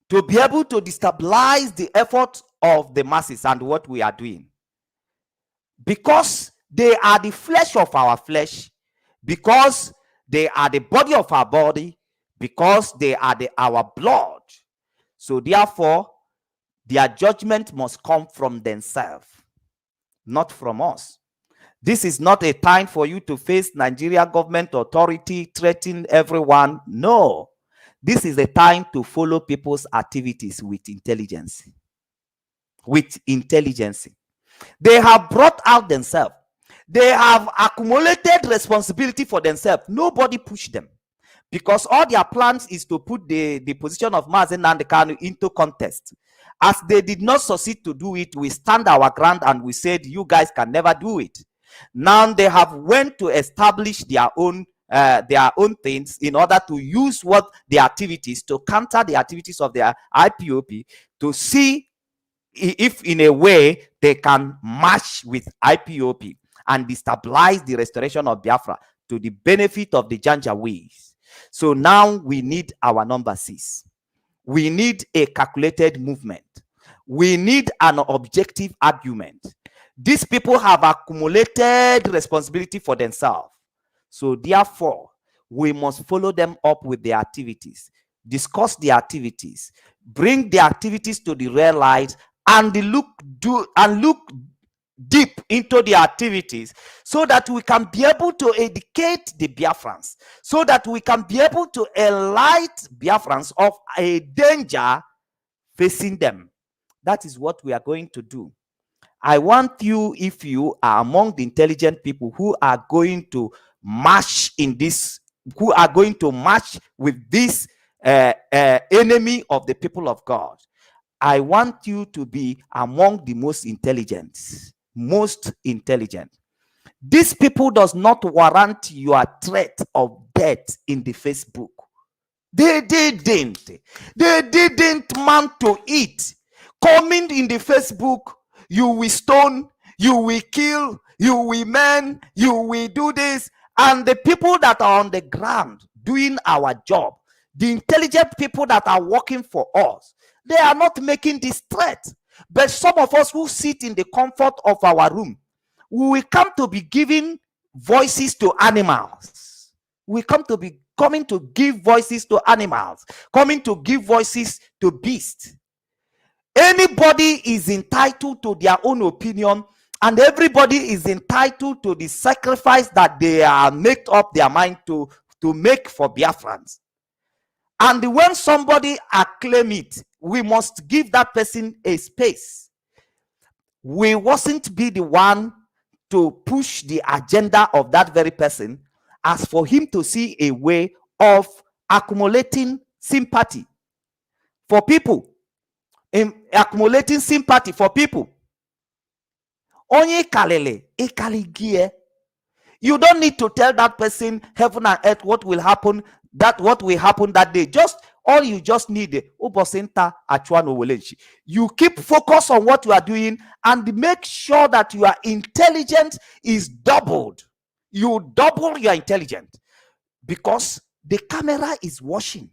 to be able to destabilize the effort of the masses and what we are doing, because they are the flesh of our flesh, because they are the body of our body, because they are our blood. So therefore, their judgment must come from themselves, not from us. This is not a time for you to face Nigeria government authority, threaten everyone. No. This is a time to follow people's activities with intelligence. With intelligence. They have brought out themselves. They have accumulated responsibility for themselves. Nobody pushed them. Because all their plans is to put the position of Mazen Nnamdi Kanu into contest. As they did not succeed to do it, we stand our ground and we said, you guys can never do it. Now they have went to establish their own things in order to use what their activities to counter the activities of their IPOP, to see if in a way they can match with IPOP and destabilize the restoration of Biafra to the benefit of the Janjaweeds. So now we need our number 6. We need a calculated movement. We need an objective argument. These people have accumulated responsibility for themselves. So therefore, we must follow them up with their activities, discuss the activities, bring the activities to the real light, and look deep into the activities, so that we can be able to educate the Biafrans, so that we can be able to enlighten Biafrans of a danger facing them. That is what we are going to do. I want you, if you are among the intelligent people who are going to march in this, who are going to march with this enemy of the people of God, I want you to be among the most intelligent. Most intelligent. These people does not warrant your threat of death in the Facebook. They didn't man to it. Coming in the Facebook, you will stone, you will kill, you will man, you will do this. And the people that are on the ground doing our job, the intelligent people that are working for us, they are not making this threat. But some of us who sit in the comfort of our room, we will come to be giving voices to animals. We coming to give voices to animals, coming to give voices to beasts. Anybody is entitled to their own opinion, and everybody is entitled to the sacrifice that they are made up their mind to make for Biafrans. And when somebody acclaim it, we must give that person a space. We mustn't be the one to push the agenda of that very person, as for him to see a way of accumulating sympathy for people, in accumulating sympathy for people. Onye kalele, ekaligie. You don't need to tell that person heaven and earth what will happen that day. Just all you just need, you keep focus on what you are doing and make sure that your intelligence is doubled. You double your intelligence because the camera is watching,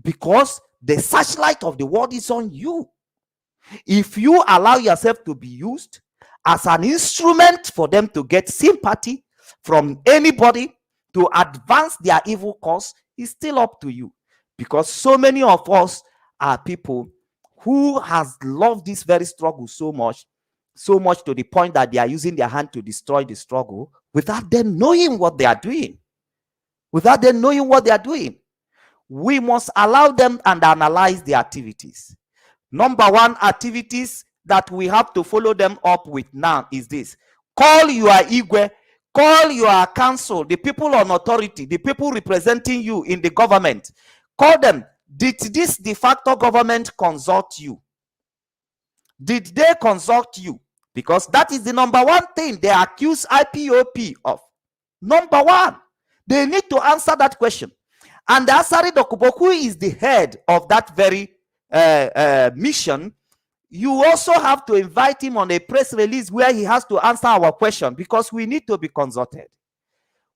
because the searchlight of the world is on you. If you allow yourself to be used as an instrument for them to get sympathy from anybody to advance their evil cause, it's still up to you. Because so many of us are people who has loved this very struggle so much to the point that they are using their hand to destroy the struggle without them knowing what they are doing. We must allow them and analyze their activities. Number one activities that we have to follow them up with now is this: call your igwe, call your council, the people on authority, the people representing you in the government. Call them. Did this de facto government consult you? Did they consult you? Because that is the number one thing they accuse IPOB of. Number one, they need to answer that question. And the ASARI DOKUBO, who is the head of that very mission, you also have to invite him on a press release where he has to answer our question, because we need to be consulted.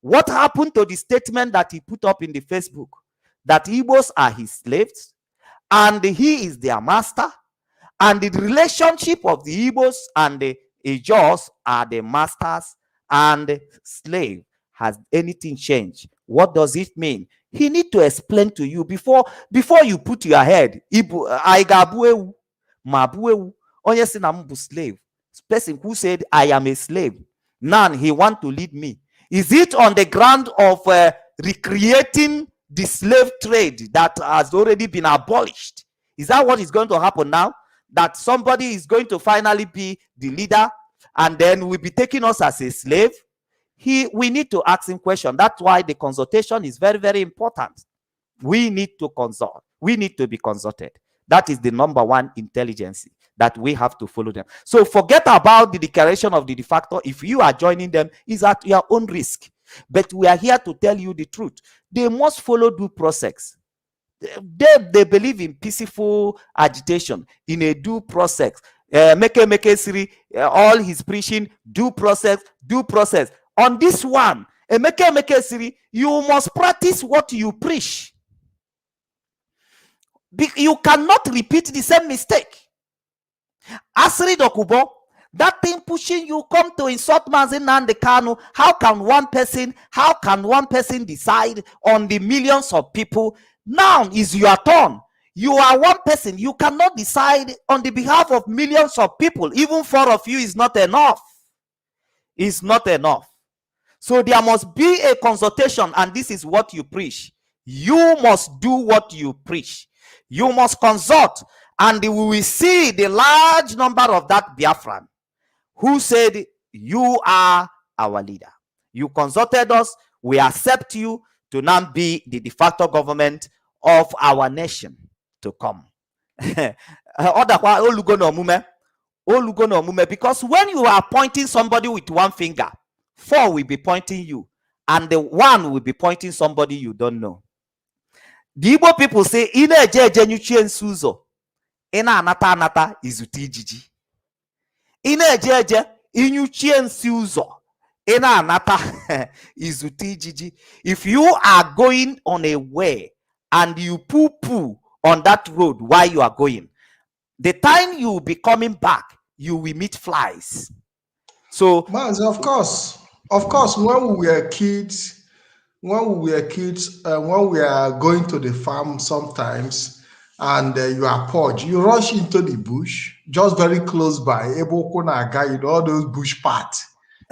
What happened to the statement that he put up in the Facebook that Igbos are his slaves and he is their master, and the relationship of the Igbos and the Ijos are the masters and slave? Has anything changed? What does it mean? He need to explain to you before you put your head. Onye si na mbu slave. Person who said I am a slave. Now he want to lead me. Is it on the ground of recreating the slave trade that has already been abolished? Is that what is going to happen now? That somebody is going to finally be the leader and then will be taking us as a slave? We need to ask him question. That's why the consultation is very, very important. We need to consult. We need to be consulted. That is the number one intelligence that we have to follow them. So forget about the declaration of the de facto. If you are joining them, it's at your own risk. But we are here to tell you the truth. They must follow due process. They believe in peaceful agitation, in a due process. All his preaching, due process. On this one, you must practice what you preach. You cannot repeat the same mistake. ASARI DOKUBO, that thing pushing you come to insult Mazi Nnamdi Kanu. How can one person decide on the millions of people? Now is your turn. You are one person. You cannot decide on the behalf of millions of people. Even 4 of you is not enough. It's not enough. So there must be a consultation, and this is what you preach. You must do what you preach. You must consult, and we will see the large number of that Biafran who said, you are our leader. You consulted us. We accept you to now be the de facto government of our nation to come. Because when you are pointing somebody with one finger, 4 will be pointing you, and the 1 will be pointing somebody you don't know. The Igbo people say, ina eje nyuchie nsuzo, ina anata izuti ijiji. Ina eje inyuchie nsuzo, ina anata izuti ijiji. If you are going on a way and you poo on that road while you are going, the time you will be coming back, you will meet flies. So, Mas, of course, when we were kids, when we are going to the farm sometimes, and you are purged, you rush into the bush, just very close by, able to all those bush parts.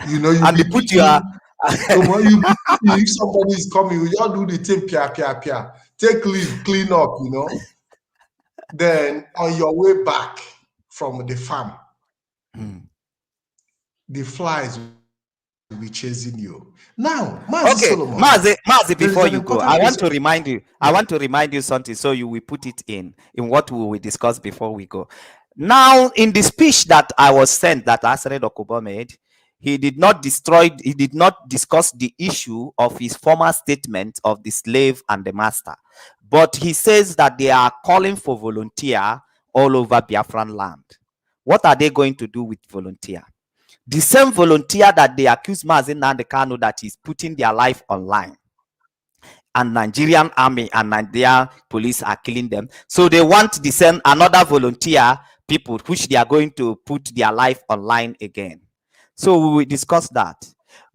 You know, you and put your if somebody is coming, you just do the thing, pia. take leave, clean up, you know. Then on your way back from the farm, the flies will be chasing you. Now, Mazi Okay, Solomon, Mazi, there is before an you go, important I want to question. remind you. I want to remind you something, so you will put it in what we will discuss before we go. Now, in the speech that I was sent, that ASARI DOKUBO made, he did not discuss the issue of his former statement of the slave and the master, but he says that they are calling for volunteer all over Biafran land. What are they going to do with volunteer? The same volunteer that they accuse Mazi Nnamdi Kanu that is putting their life online, and Nigerian army and Nigerian police are killing them. So they want the same another volunteer people, which they are going to put their life online again. So we will discuss that.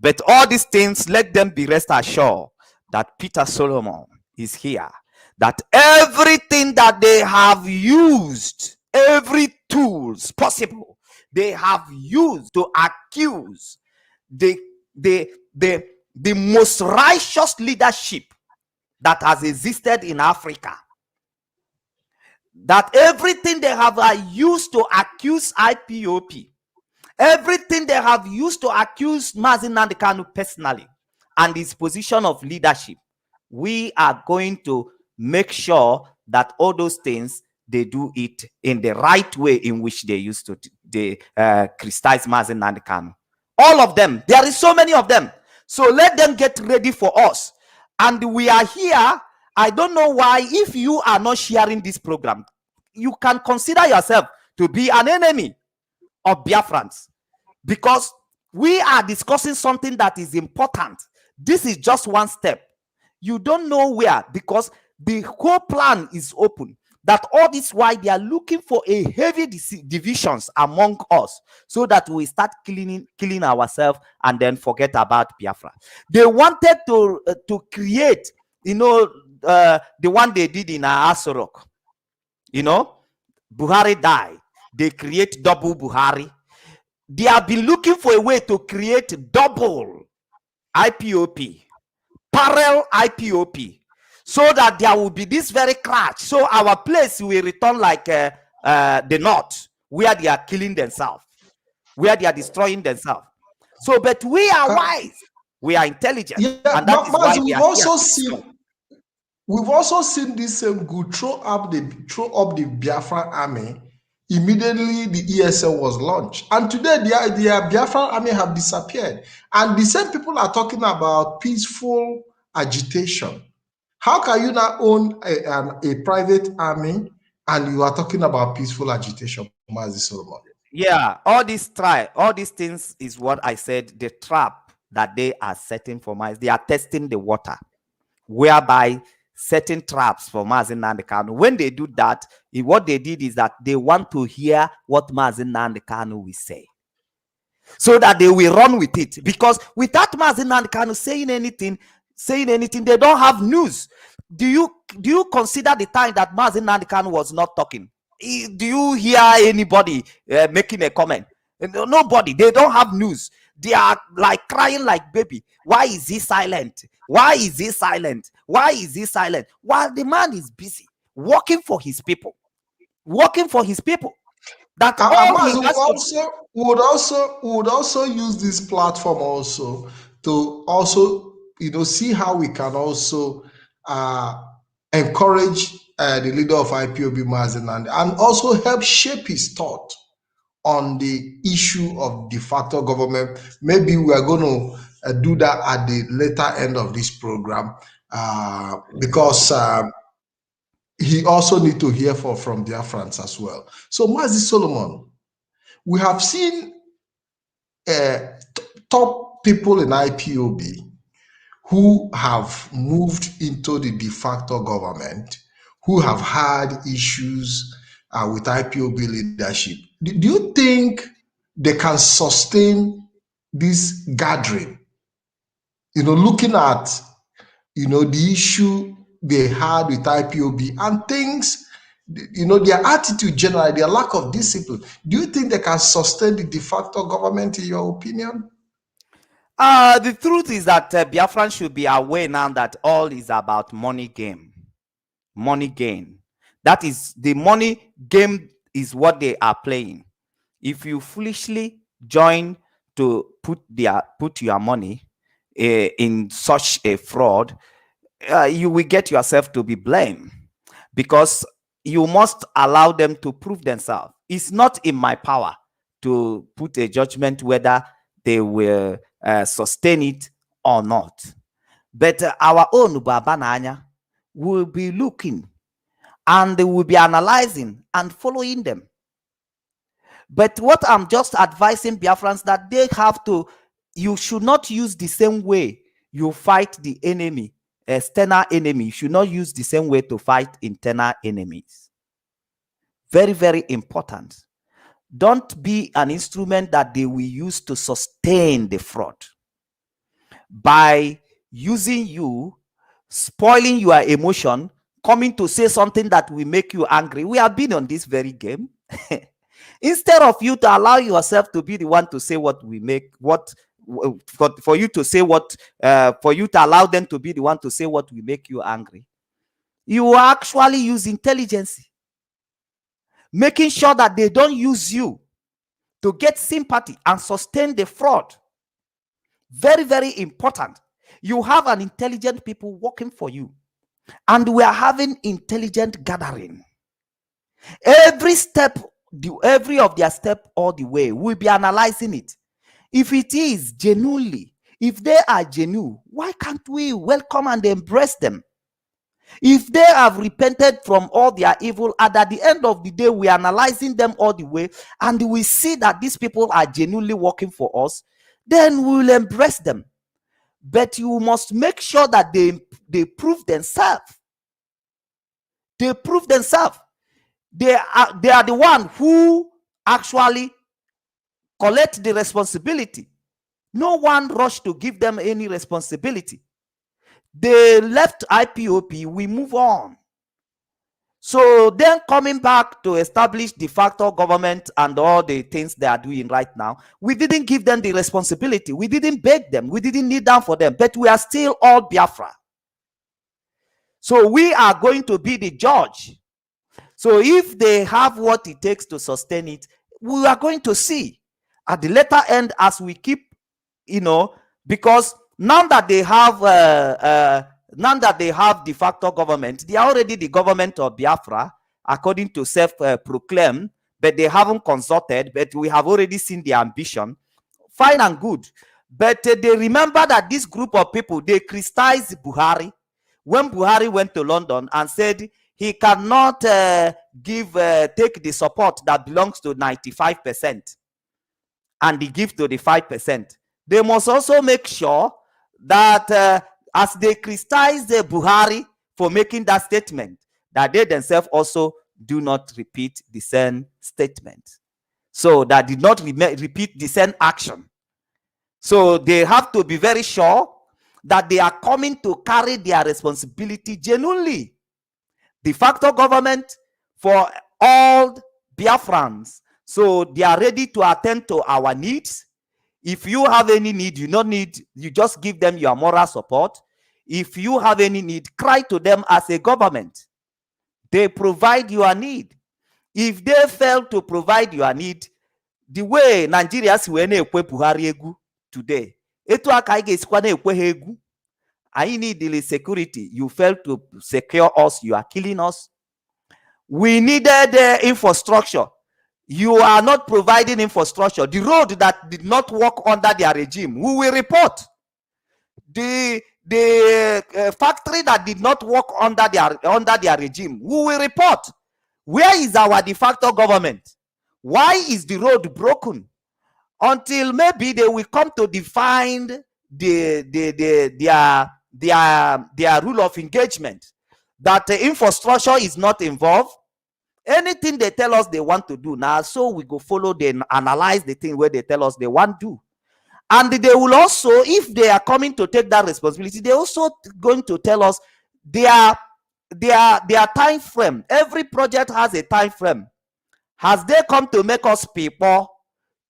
But all these things, let them be rest assured that Peter Solomon is here. That everything that they have used, every tools possible, they have used to accuse the most righteous leadership that has existed in Africa. That everything they have used to accuse IPOP, everything they have used to accuse Mazi Nnamdi Kanu personally and his position of leadership, we are going to make sure that all those things, they do it in the right way in which they used to criticize Mazi Nnamdi Kanu. All of them. There is so many of them. So let them get ready for us. And we are here. I don't know why, if you are not sharing this program, you can consider yourself to be an enemy of Biafrans, because we are discussing something that is important. This is just one step. You don't know where, because the whole plan is open. That all this why they are looking for a heavy divisions among us, so that we start killing ourselves and then forget about Biafra. They wanted to create, the one they did in Asorok. Buhari died. They create double Buhari. They have been looking for a way to create double IPOP, parallel IPOP, so that there will be this very crash. So our place will return like the North, where they are killing themselves, where they are destroying themselves. So, but we are wise, we are intelligent, and that is why we are here. We've also seen this same group throw up the Biafran army. Immediately the ESL was launched, and today the Biafran army have disappeared. And the same people are talking about peaceful agitation. How can you now own a private army and you are talking about peaceful agitation, Mazi Solomon? Yeah, all these things is what I said, the trap that they are setting for Mazi. They are testing the water, whereby setting traps for Mazi Nnamdi Kanu. When they do that, what they did is that they want to hear what Mazi Nnamdi Kanu will say, so that they will run with it. Because without Mazi Nnamdi Kanu saying anything, they don't have news. Do you consider the time that Mazi Nnamdi Kanu was not talking? Do you hear anybody making a comment? Nobody. They don't have news. They are like crying like baby. Why is he silent? Why is he silent? Why is he silent? While the man is busy working for his people. That all he has would also use this platform also to also see how we can also encourage the leader of IPOB, Mazi Nnamdi, and also help shape his thought on the issue of de facto government. Maybe we are going to do that at the later end of this program, because he also need to hear from Biafrans as well. So, Mazi Solomon, we have seen top people in IPOB who have moved into the de facto government, who have had issues with IPOB leadership. Do you think they can sustain this gathering? Looking at the issue they had with IPOB and things, their attitude generally, their lack of discipline. Do you think they can sustain the de facto government, in your opinion? The truth is that Biafran should be aware now that all is about money game. money gain. That is, the money game is what they are playing. If you foolishly join to put your money in such a fraud, you will get yourself to be blamed, because you must allow them to prove themselves. It's not in my power to put a judgment whether they will sustain it or not. But our own Baba Nanya will be looking, and they will be analyzing and following them. But what I'm just advising Biafrans, that they have to, you should not use the same way you fight the enemy, external enemy. You should not use the same way to fight internal enemies. Very, very important. Don't be an instrument that they will use to sustain the fraud. By using you, spoiling your emotion, coming to say something that will make you angry. We have been on this very game. Instead of you to allow yourself to be the one to say what we make, for you to say what, for you to allow them to be the one to say what will make you angry, you actually use intelligence, making sure that they don't use you to get sympathy and sustain the fraud. Very, very important. You have an intelligent people working for you, and we are having intelligent gathering. Every step, every of their step all the way, we'll be analyzing it. If it is genuinely, if they are genuine, why can't we welcome and embrace them? If they have repented from all their evil, and at the end of the day, we are analyzing them all the way, and we see that these people are genuinely working for us, then we will embrace them. But you must make sure that they prove themselves. They prove themselves. They are the one who actually collect the responsibility. No one rushed to give them any responsibility. They left IPOP, we move on. So then coming back to establish de facto government and all the things they are doing right now, we didn't give them the responsibility. We didn't beg them. We didn't kneel down for them. But we are still all Biafra. So we are going to be the judge. So if they have what it takes to sustain it, we are going to see at the later end, as we keep, because now that they have de facto government, they are already the government of Biafra, according to self-proclaim, but they haven't consulted, but we have already seen the ambition. Fine and good. But they remember that this group of people, they criticized Buhari when Buhari went to London and said he cannot take the support that belongs to 95% and he give to the 5%. They must also make sure that as they criticize the Buhari for making that statement, that they themselves also do not repeat the same statement. So that did not repeat the same action. So they have to be very sure that they are coming to carry their responsibility genuinely. De facto government for all Biafrans. So they are ready to attend to our needs. If you have any need, you just give them your moral support. If you have any need, cry to them as a government. They provide your need. If they fail to provide your need, the way Nigerians were na-ekwe Buhari egwu today, etu aka anyị ga-esikwa na-ekwe ha egwu. I need the security. You fail to secure us. You are killing us. We needed infrastructure. You are not providing infrastructure. The road that did not work under their regime, we will report. The factory that did not work under their regime, we will report. Where is our de facto government? Why is the road broken? Until maybe they will come to define their rule of engagement, that the infrastructure is not involved. Anything they tell us they want to do now, so we go follow them, analyze the thing where they tell us they want to do. And they will also, if they are coming to take that responsibility, they're also going to tell us their time frame. Every project has a time frame. Has they come to make us people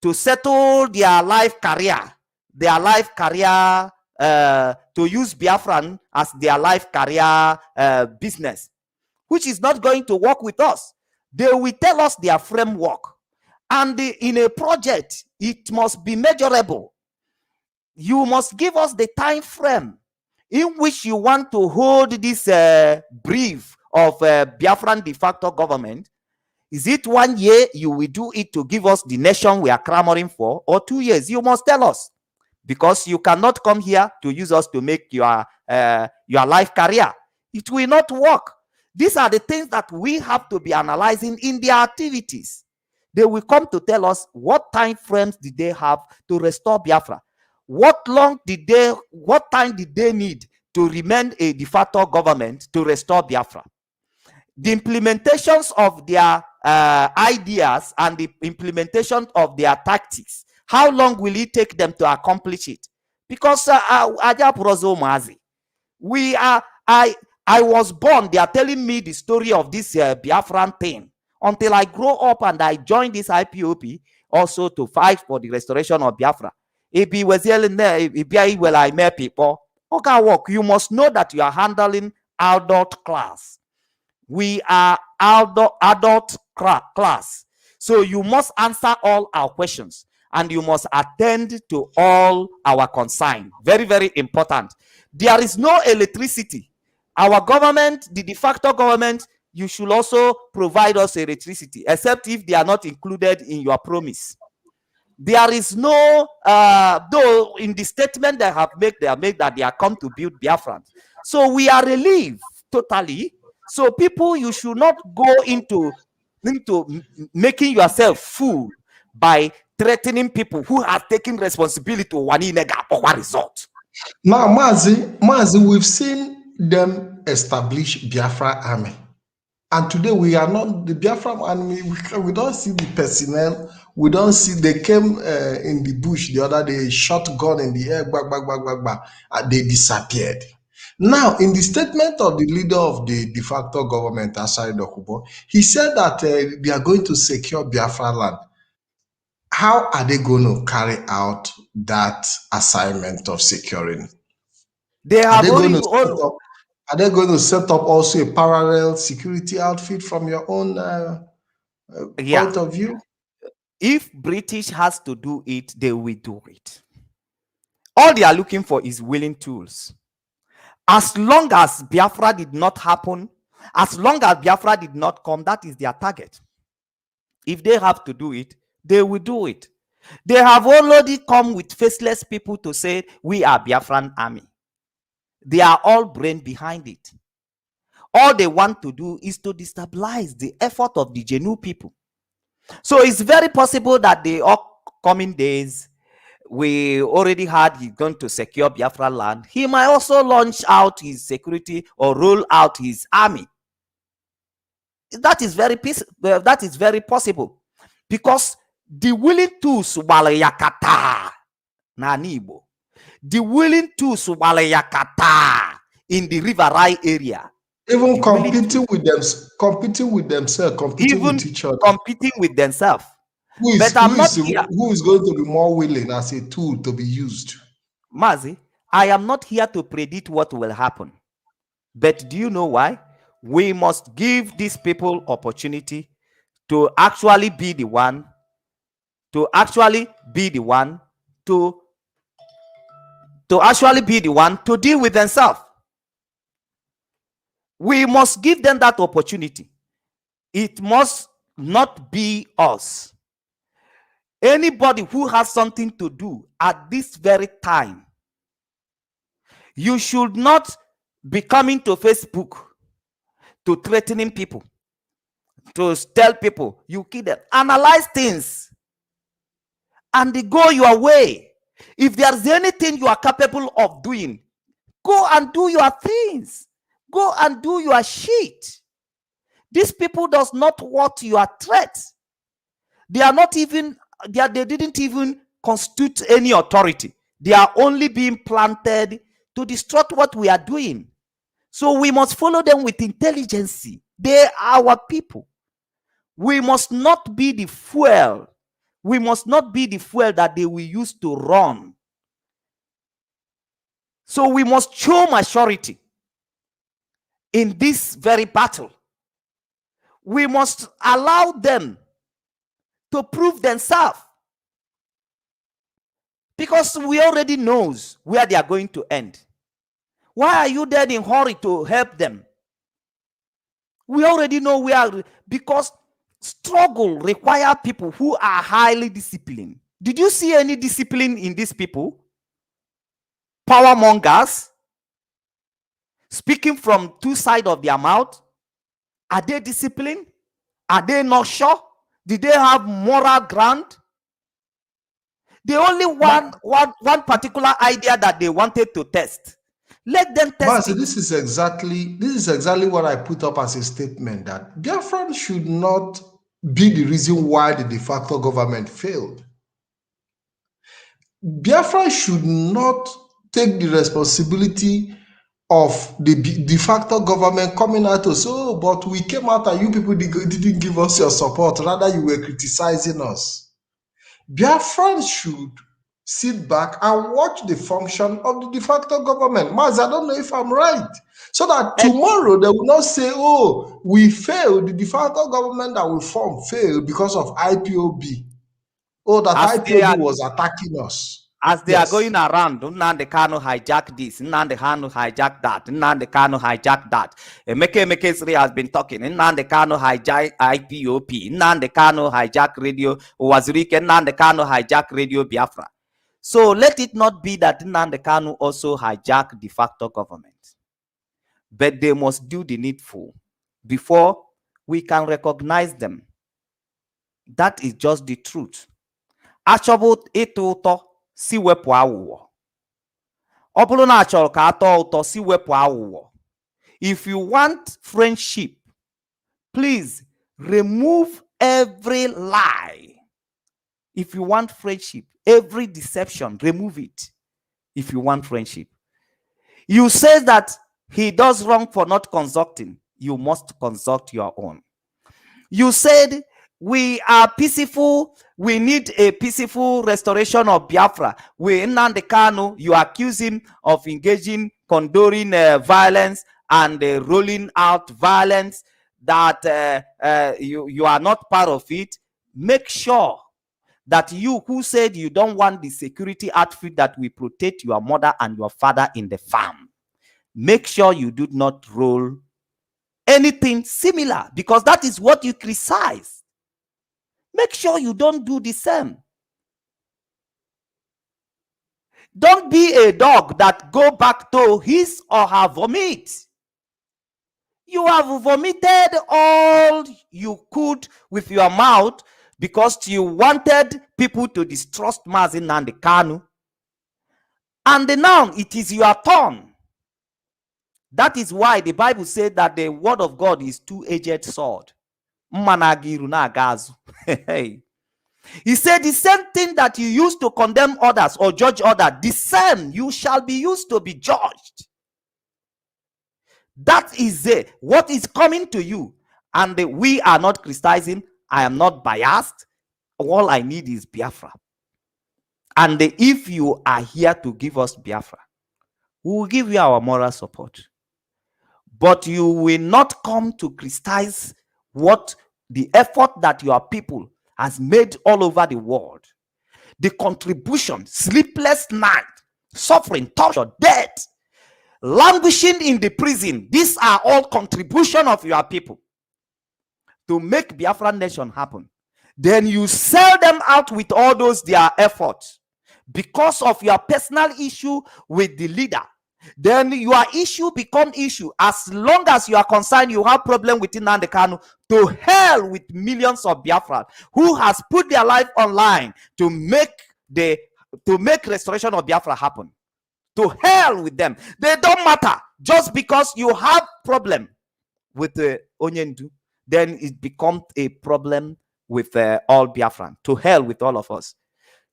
to settle their life career, to use Biafran as their life career business? which is not going to work with us. They will tell us their framework. And in a project, it must be measurable. You must give us the time frame in which you want to hold this brief of Biafran de facto government. Is it 1 year you will do it to give us the nation we are clamoring for, or 2 years? You must tell us, because you cannot come here to use us to make your life career. It will not work. These are the things that we have to be analyzing in their activities. They will come to tell us what time frames did they have to restore Biafra. What time did they need to remain a de facto government to restore Biafra? The implementations of their ideas and the implementation of their tactics, how long will it take them to accomplish it? Because I was born, they are telling me the story of this Biafran thing until I grow up and I joined this IPOP also to fight for the restoration of Biafra. If he was yelling there, if I met people, okay, work. You must know that you are handling adult class. We are adult class. So you must answer all our questions and you must attend to all our concerns. Very, very important. There is no electricity. Our government, the de facto government, you should also provide us electricity, except if they are not included in your promise. There is no, though in the statement they have made that they are come to build Biafran. So we are relieved totally. So people, you should not go into making yourself fool by threatening people who are taking responsibility to one result. Now, Mazi, we've seen them establish Biafra army. And today we are not the Biafra army. We don't see the personnel. We don't see, they came in the bush the other day, shot gun in the air, and they disappeared. Now, in the statement of the leader of the de facto government, ASARI DOKUBO, he said that they are going to secure Biafra land. How are they going to carry out that assignment of securing? Are they going to set up also a parallel security outfit from your own point of view? If British has to do it, they will do it. All they are looking for is willing tools. As long as Biafra did not happen, as long as Biafra did not come, that is their target. If they have to do it, they will do it. They have already come with faceless people to say, we are Biafran army. They are all brain behind it. All they want to do is to destabilize the effort of the Genu people. So it's very possible that the upcoming days, we already had he's going to secure Biafra land. He might also launch out his security or roll out his army. That is very possible, because the willing tools walayakata na Nibo, the willing tools walayakata in the River Rai area, even competing with themselves, competing with each other, competing with themselves. Who is going to be more willing as a tool to be used? Mazi, I am not here to predict what will happen. But do you know why? We must give these people opportunity to actually be the one, to deal with themselves. We must give them that opportunity. It must not be us. Anybody who has something to do at this very time, you should not be coming to Facebook to threatening people, to tell people you kill them. Analyze things and go your way. If there's anything you are capable of doing, go and do your things. Go and do your shit. These people does not want your threats. They are not even, they didn't even constitute any authority. They are only being planted to distort what we are doing. So we must follow them with intelligence. They are our people. We must not be the fuel. We must not be the fuel that they will use to run. So we must show maturity in this very battle. we must allow them to prove themselves, because we already knows where they are going to end. Why are you then in hurry to help them? We already know where, because struggle require people who are highly disciplined. Did you see any discipline in these people? Power mongers, speaking from two sides of their mouth. Are they disciplined? Are they not sure? Did they have moral ground? They only want one particular idea that they wanted to test. Let them test it. This is exactly what I put up as a statement, that Biafra should not be the reason why the de facto government failed. Biafra should not take the responsibility of the de facto government coming out to say, oh, but we came out and you people didn't give us your support. Rather, you were criticizing us. Biafra should sit back and watch the function of the de facto government. Maz, I don't know if I'm right. So that tomorrow they will not say, oh, we failed, the de facto government that we formed failed because of IPOB. Oh, that IPOB was attacking us. As they are going around, Nnamdi Kanu hijack this, Nnamdi Kanu hijack that, Nnamdi Kanu hijack that. Emeke has been talking. Nnamdi Kanu hijack IPOP, Nnamdi Kanu hijack Radio Wazirike, Nnamdi Kanu hijack Radio Biafra. So let it not be that Nnamdi Kanu also hijack de facto government. But they must do the needful before we can recognize them. That is just the truth. Achọbụ ịtọ ụtọ si wepụ aghụghọ. Ọ bụrụ na achọrọ ka atọ ụtọ si wepụ aghụghọ. If you want friendship, please remove every lie. If you want friendship, every deception, remove it. If you want friendship. You say that he does wrong for not consulting. You must consult your own. You said we are peaceful. We need a peaceful restoration of Biafra. We Nnamdi Kanu, you accuse him of engaging, condoning violence and rolling out violence. That you are not part of it. Make sure that you who said you don't want the security outfit that will protect your mother and your father in the farm, make sure you do not roll anything similar, because that is what you criticize. Make sure you don't do the same. Don't be a dog that go back to his or her vomit. You have vomited all you could with your mouth because you wanted people to distrust Mazi Nnamdi Kanu. And now it is your turn. That is why the Bible said that the word of God is two-edged sword. He said the same thing that you used to condemn others or judge others, the same you shall be used to be judged. That is what is coming to you. And we are not criticizing. I am not biased. All I need is Biafra. And if you are here to give us Biafra, we will give you our moral support. But you will not come to criticize what the effort that your people has made all over the world. The contribution, sleepless night, suffering, torture, death, languishing in the prison. These are all contribution of your people to make Biafra nation happen. Then you sell them out with all those their efforts because of your personal issue with the leader. Then your issue become issue. As long as you are concerned, you have problem with Nnamdi Kanu. To hell with millions of Biafra who has put their life online to make restoration of Biafra happen. To hell with them. They don't matter. Just because you have problem with the Onyendu, then it becomes a problem with all Biafran. To hell with all of us.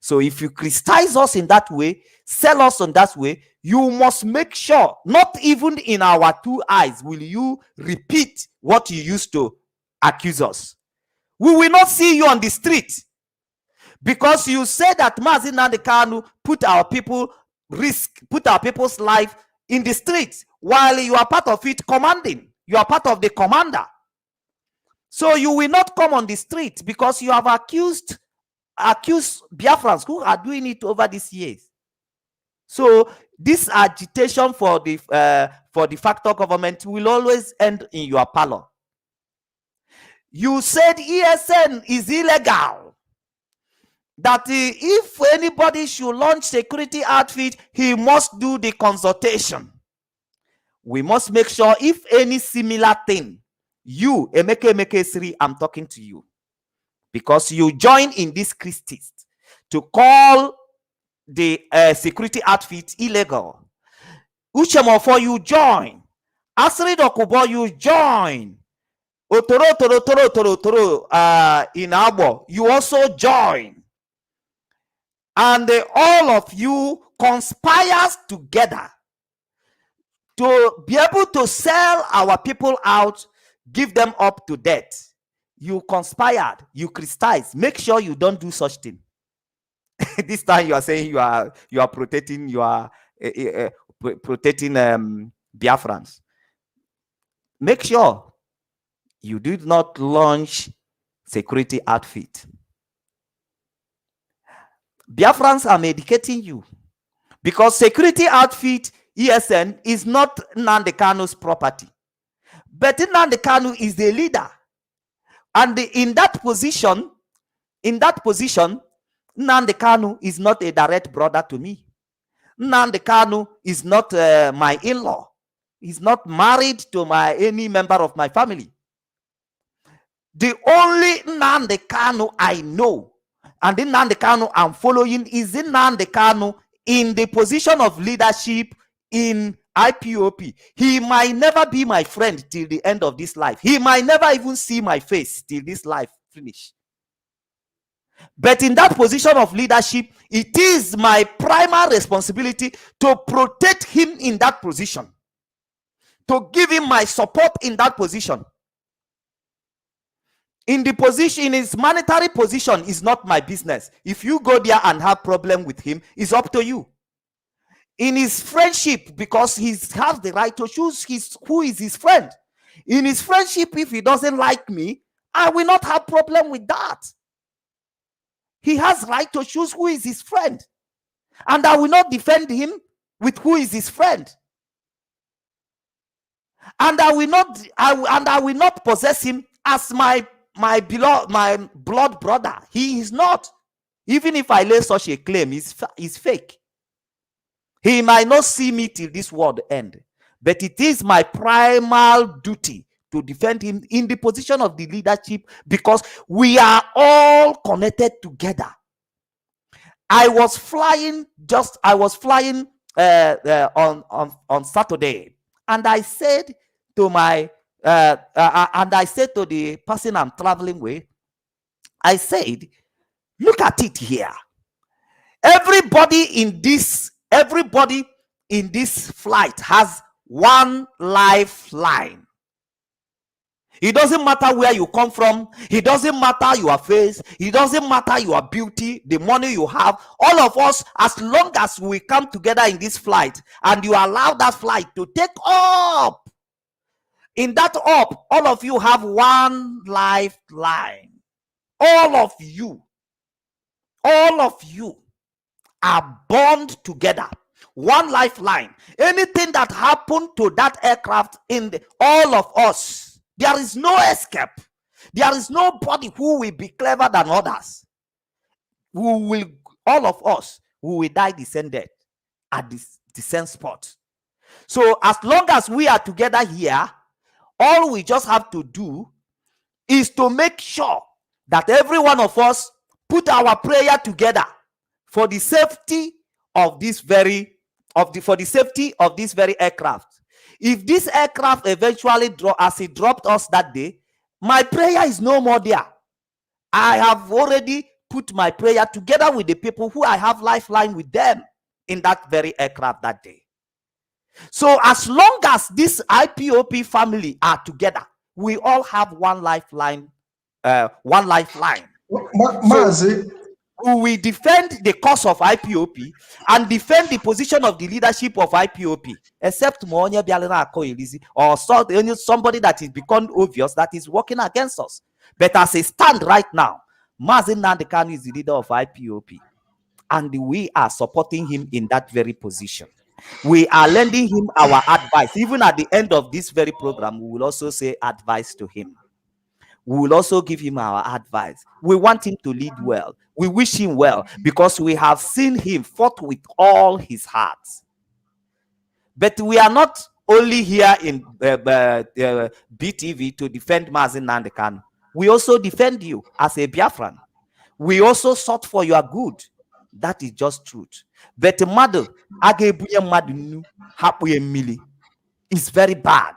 So if you criticize us in that way, sell us in that way, you must make sure, not even in our two eyes will you repeat what you used to accuse us. We will not see you on the street because you say that Mazi Nnamdi Kanu put our people's life in the streets while you are part of it commanding. You are part of the commander. So you will not come on the street because you have accused Biafrans who are doing it over these years. So this agitation for the de-facto government will always end in your parlor. You said ESN is illegal. That if anybody should launch security outfit, he must do the consultation. We must make sure if any similar thing, you, Emeke Sri, I'm talking to you. Because you join in this Christist to call the security outfit illegal. Uchemofo, you join. ASARI DOKUBO, you join. Otoro in Abo, you also join. And all of you conspires together to be able to sell our people out, give them up to death. You conspired, you Christized. Make sure you don't do such thing. This time you are saying you are protecting Biafrans. Make sure you did not launch security outfit. Biafrans are medicating you because security outfit ESN is not Nnamdi Kanu's property, but Nnamdi Kanu is the leader, and in that position, Nnamdi Kanu is not a direct brother to me. Nnamdi Kanu is not my in-law. He's not married to any member of my family. The only Nnamdi Kanu I know and the Nnamdi Kanu I'm following is the Nnamdi Kanu in the position of leadership in IPOP. He might never be my friend till the end of this life. He might never even see my face till this life finish. But in that position of leadership, it is my primary responsibility to protect him in that position, to give him my support in that position. In the position, in his monetary position, is not my business. If you go there and have problem with him, it's up to you. In his friendship, because he has the right to choose who is his friend. In his friendship, if he doesn't like me, I will not have problem with that. He has right to choose who is his friend, and I will not defend him with who is his friend. And I will not possess him as my blood brother. He is not. Even if I lay such a claim, is fake. He might not see me till this world end, but it is my primal duty to defend him in the position of the leadership, because we are all connected together. I was flying on Saturday, and I said to the person I'm traveling with, I said, look at it here. Everybody in this flight has one lifeline. It doesn't matter where you come from. It doesn't matter your face. It doesn't matter your beauty, the money you have. All of us, as long as we come together in this flight and you allow that flight to take up, in that up, all of you have one lifeline. All of you are bound together. One lifeline. Anything that happened to that aircraft, all of us, there is no escape. There is nobody who will be clever than others. All of us will die the same death at the same spot. So as long as we are together here, all we just have to do is to make sure that every one of us put our prayer together for the safety of this very aircraft. If this aircraft eventually as it dropped us that day, my prayer is no more there. I have already put my prayer together with the people who I have lifeline with them in that very aircraft that day. So as long as this IPOP family are together, we all have one lifeline. Mazi, we will defend the cause of IPOP and defend the position of the leadership of IPOP, except or somebody that is become obvious that is working against us. But as a stand right now, Mazi Nnamdi Kanu is the leader of IPOP, and we are supporting him in that very position. We are lending him our advice. Even at the end of this very program, we will also say advice to him. We will also give him our advice. We want him to lead well. We wish him well because we have seen him fought with all his heart. But we are not only here in BTV to defend Mazi Nnamdi Kanu. We also defend you as a Biafran. We also sought for your good. That is just truth. But mother, is very bad.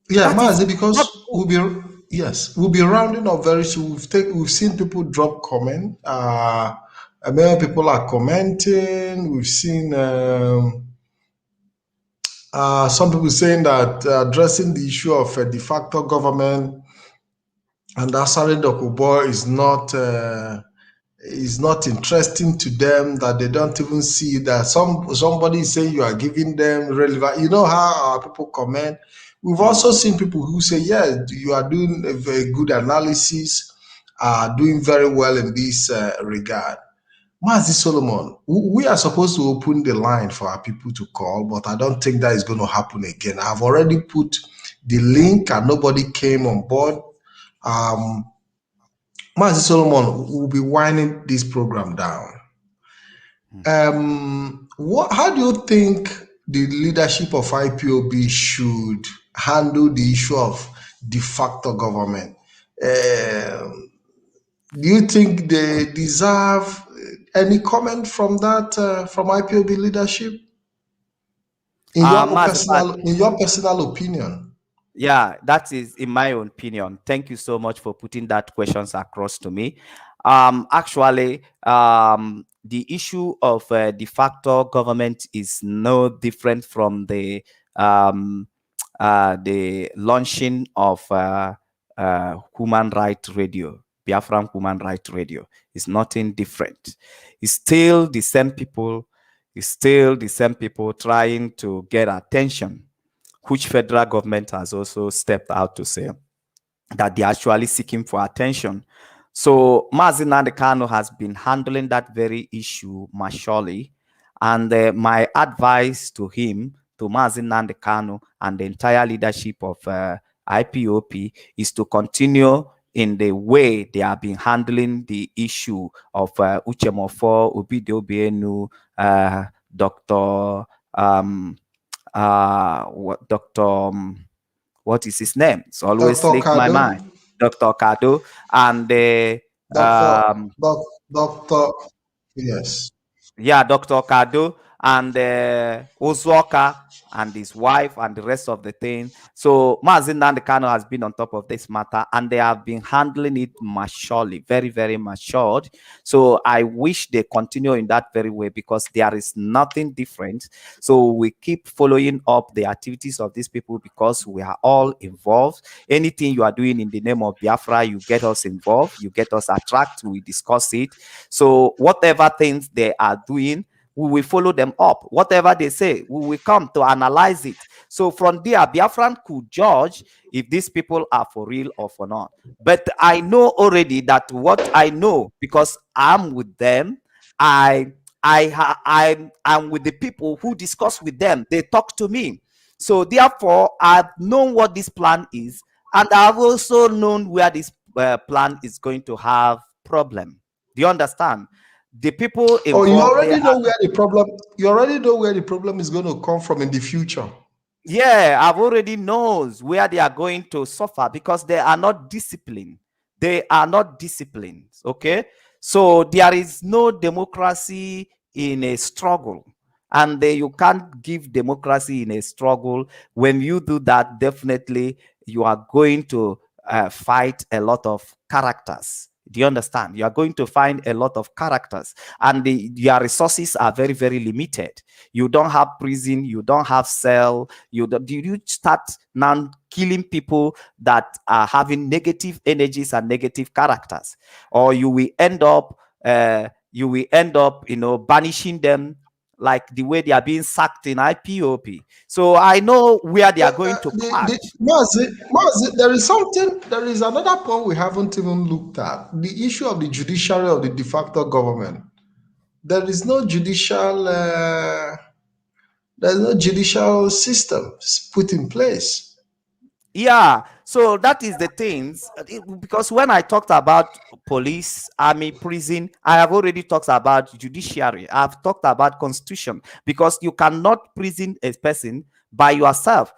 Yeah, Mazi, because we'll be rounding up very soon. We've seen people drop comment. Many people are commenting. We've seen some people saying that addressing the issue of a de facto government and ASARI DOKUBO is not interesting to them, that they don't even see that somebody is saying you are giving them relevant. You know how our people comment. We've also seen people who say, yeah, you are doing a very good analysis, doing very well in this regard. Mazi Solomon, we are supposed to open the line for our people to call, but I don't think that is going to happen again. I've already put the link and nobody came on board. Mazi Solomon will be winding this program down. How do you think the leadership of IPOB should handle the issue of de facto government? Do you think they deserve any comment from that, from IPOB leadership? In your personal opinion? Yeah, that is in my own opinion. Thank you so much for putting that questions across to me. Actually, the issue of de facto government is no different from the launching of Human Rights Radio, Biafran Human Rights Radio. It's nothing different. It's still the same people. It's still the same people trying to get attention, which federal government has also stepped out to say that they're actually seeking for attention. So Mazi Nnamdi Kanu has been handling that very issue maturely. And my advice to him, to Mazi Nnamdi Kanu and the entire leadership of IPOP is to continue in the way they have been handling the issue of Uchemofo, Obidio Obienu, Dr. What is his name? It's always slipped my mind. Dr. Kado and Dr. Kado and Ozuoka and his wife and the rest of the thing. So Mazi Nnamdi Kanu has been on top of this matter and they have been handling it maturely, very, very matured. So I wish they continue in that very way because there is nothing different. So we keep following up the activities of these people because we are all involved. Anything you are doing in the name of Biafra, you get us involved, you get us attracted, we discuss it. So whatever things they are doing, we will follow them up. Whatever they say, we will come to analyze it. So from there, Biafran could judge if these people are for real or for not. But I know already that what I know, because I'm with them, I'm with the people who discuss with them. They talk to me. So therefore, I've known what this plan is. And I've also known where this plan is going to have problem. Do you understand? The people involved. Oh, you already know where the problem. You already know where the problem is going to come from in the future. Yeah, I've already knows where they are going to suffer because they are not disciplined. They are not disciplined. Okay, so there is no democracy in a struggle, and you can't give democracy in a struggle. When you do that, definitely you are going to fight a lot of characters. Do you understand? You are going to find a lot of characters and your resources are very, very limited. You don't have prison. You don't have cell. You start now killing people that are having negative energies and negative characters, or you will end up banishing them like the way they are being sacked in IPOP. So I know where they are going to catch. Mazi, there is another point we haven't even looked at. The issue of the judiciary of the de facto government. There is no judicial system put in place. Yeah, so that is the things, because when I talked about police, army, prison, I have already talked about judiciary. I've talked about constitution, because you cannot prison a person by yourself,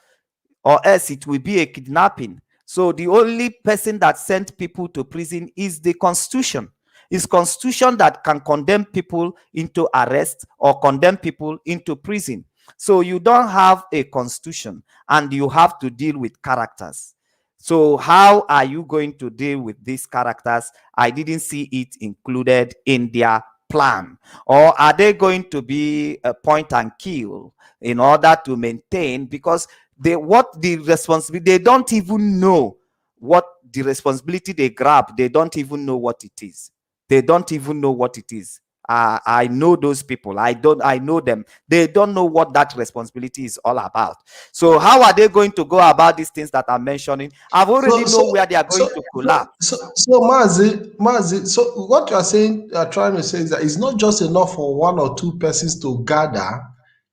or else it will be a kidnapping. So the only person that sent people to prison is the constitution. It's constitution that can condemn people into arrest or condemn people into prison. So you don't have a constitution, and you have to deal with characters. So how are you going to deal with these characters? I didn't see it included in their plan. Or are they going to be a point and kill in order to maintain? Because they don't even know what the responsibility they grab. They don't even know what it is. They don't even know what it is. I know those people. I know them. They don't know what that responsibility is all about. So how are they going to go about these things that I'm mentioning? I've already know where they are going to collapse. So Mazi, so what you are saying, trying to say is that it's not just enough for one or two persons to gather,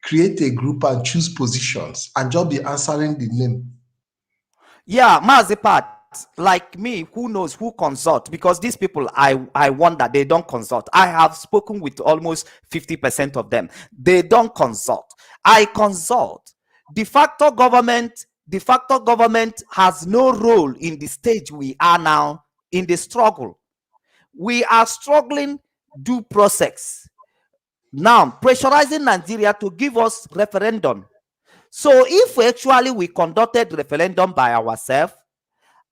create a group and choose positions and just be answering the name. Yeah, Mazi Pat, like me, who knows who consult? Because these people, I wonder, they don't consult. I have spoken with almost 50% of them. They don't consult. I consult. De facto government has no role in the stage we are now in the struggle. We are struggling due process. Now, pressurizing Nigeria to give us referendum. So if actually we conducted referendum by ourselves,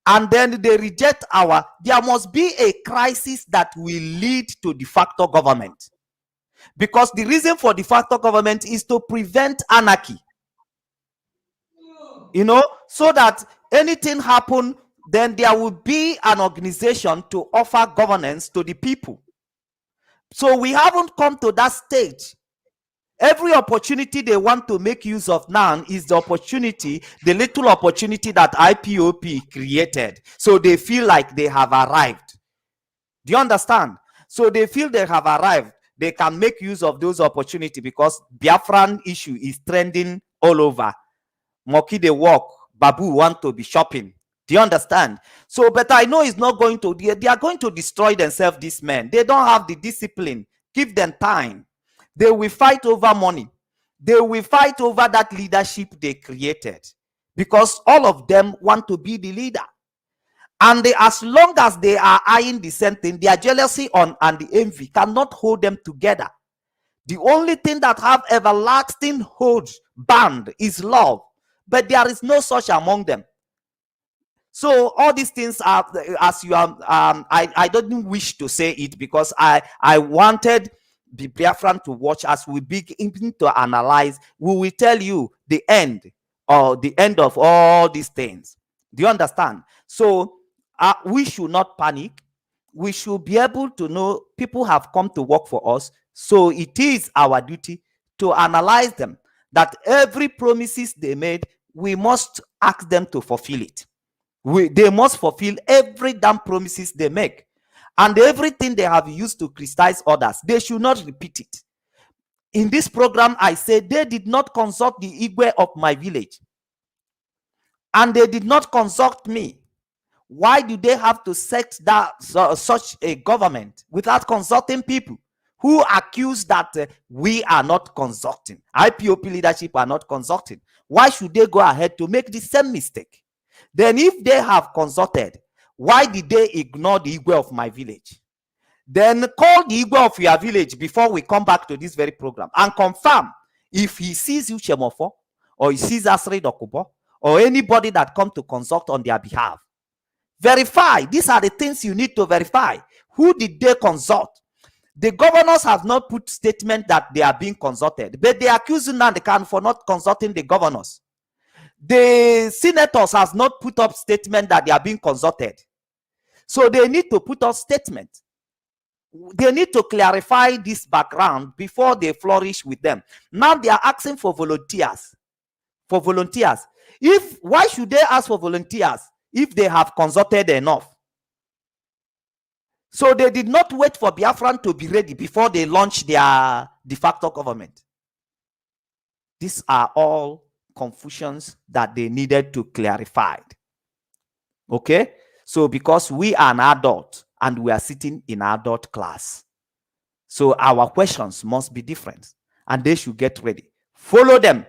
and then they reject there must be a crisis that will lead to de facto government. Because the reason for de facto government is to prevent anarchy. So that anything happen, then there will be an organization to offer governance to the people. So we haven't come to that stage. Every opportunity they want to make use of now is the little opportunity that IPOP created. So they feel like they have arrived. Do you understand? So they feel they have arrived. They can make use of those opportunities because Biafran issue is trending all over. Monkey they walk, Babu want to be shopping. Do you understand? So, but I know it's not going to, they are going to destroy themselves, these men. They don't have the discipline. Give them time. They will fight over money. They will fight over that leadership they created because all of them want to be the leader. And as long as they are eyeing the same thing, their jealousy and the envy cannot hold them together. The only thing that have everlasting hold band is love, but there is no such among them. So all these things are, as you are, I don't wish to say it because I wanted the Biafran to watch as we begin to analyze. We will tell you the end of all these things. Do you understand? So we should not panic. We should be able to know people have come to work for us. So it is our duty to analyze them. That every promises they made, we must ask them to fulfill it. They must fulfill every damn promises they make. And everything they have used to criticize others, they should not repeat it. In this program, I said they did not consult the Igwe of my village. And they did not consult me. Why do they have to set such a government without consulting people who accuse that we are not consulting? IPOP leadership are not consulting. Why should they go ahead to make the same mistake? Then if they have consulted, why did they ignore the Igwe of my village? Then call the Igwe of your village before we come back to this very program and confirm if he sees Uchemofo or he sees ASARI DOKUBO or anybody that come to consult on their behalf. Verify. These are the things you need to verify. Who did they consult? The governors have not put statement that they are being consulted, but they accuse Nnamdi Kanu for not consulting the governors. The senators has not put up statement that they are being consulted. So they need to put up statement. They need to clarify this background before they flourish with them. Now they are asking for volunteers. Why should they ask for volunteers if they have consulted enough? So they did not wait for Biafran to be ready before they launched their de facto government. These are all confusions that they needed to clarify. Okay? So because we are an adult and we are sitting in adult class, so our questions must be different and they should get ready. Follow them.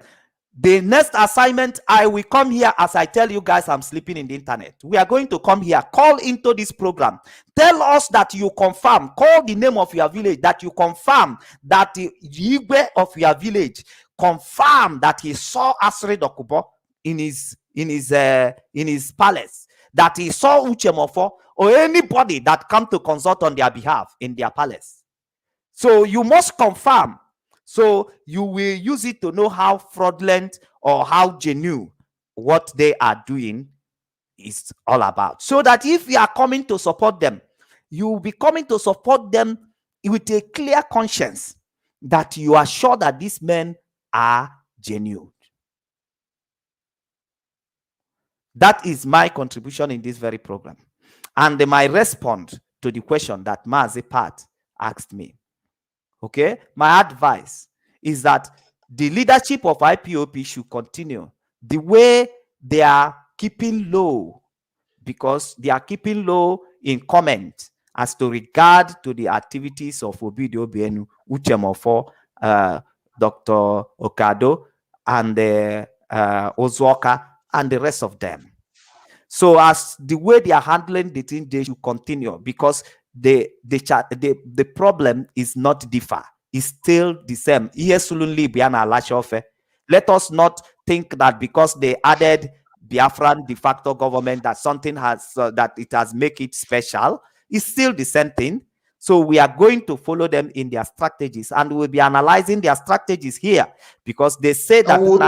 The next assignment, I will come here as I tell you guys I'm sleeping in the internet. We are going to come here, call into this program. Tell us that you confirm, call the name of your village, that you confirm that the Igwe of your village confirm that he saw ASARI DOKUBO in his palace, that he saw Uchemofo or anybody that come to consult on their behalf in their palace. So you must confirm. So you will use it to know how fraudulent or how genuine what they are doing is all about. So that if you are coming to support them, you will be coming to support them with a clear conscience that you are sure that these men are genuine. That is my contribution in this very program. And my response to the question that Mazi Pat asked me. Okay, my advice is that the leadership of IPOB should continue the way they are keeping low, because they are keeping low in comment as to regard to the activities of Obidio Bienu, Uchemofo, Dr. Okado, and Ozuoka, and the rest of them. So as the way they are handling the thing, they should continue, because the problem is not differ. It's still the same. Let us not think that because they added Biafran de facto government that something has that it has make it special. It's still the same thing. So we are going to follow them in their strategies, and we'll be analyzing their strategies here, because they say that I will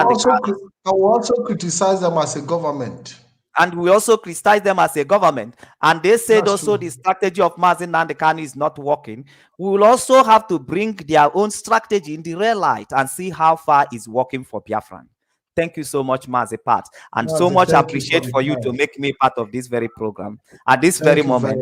also criticize them as a government. And we also criticize them as a government. And they said also the strategy of Mazi Nnamdi Kanu is not working. We will also have to bring their own strategy in the real light and see how far it's working for Biafran. Thank you so much, Mazi Pat. And so much appreciate for you to make me part of this very program. At this very moment,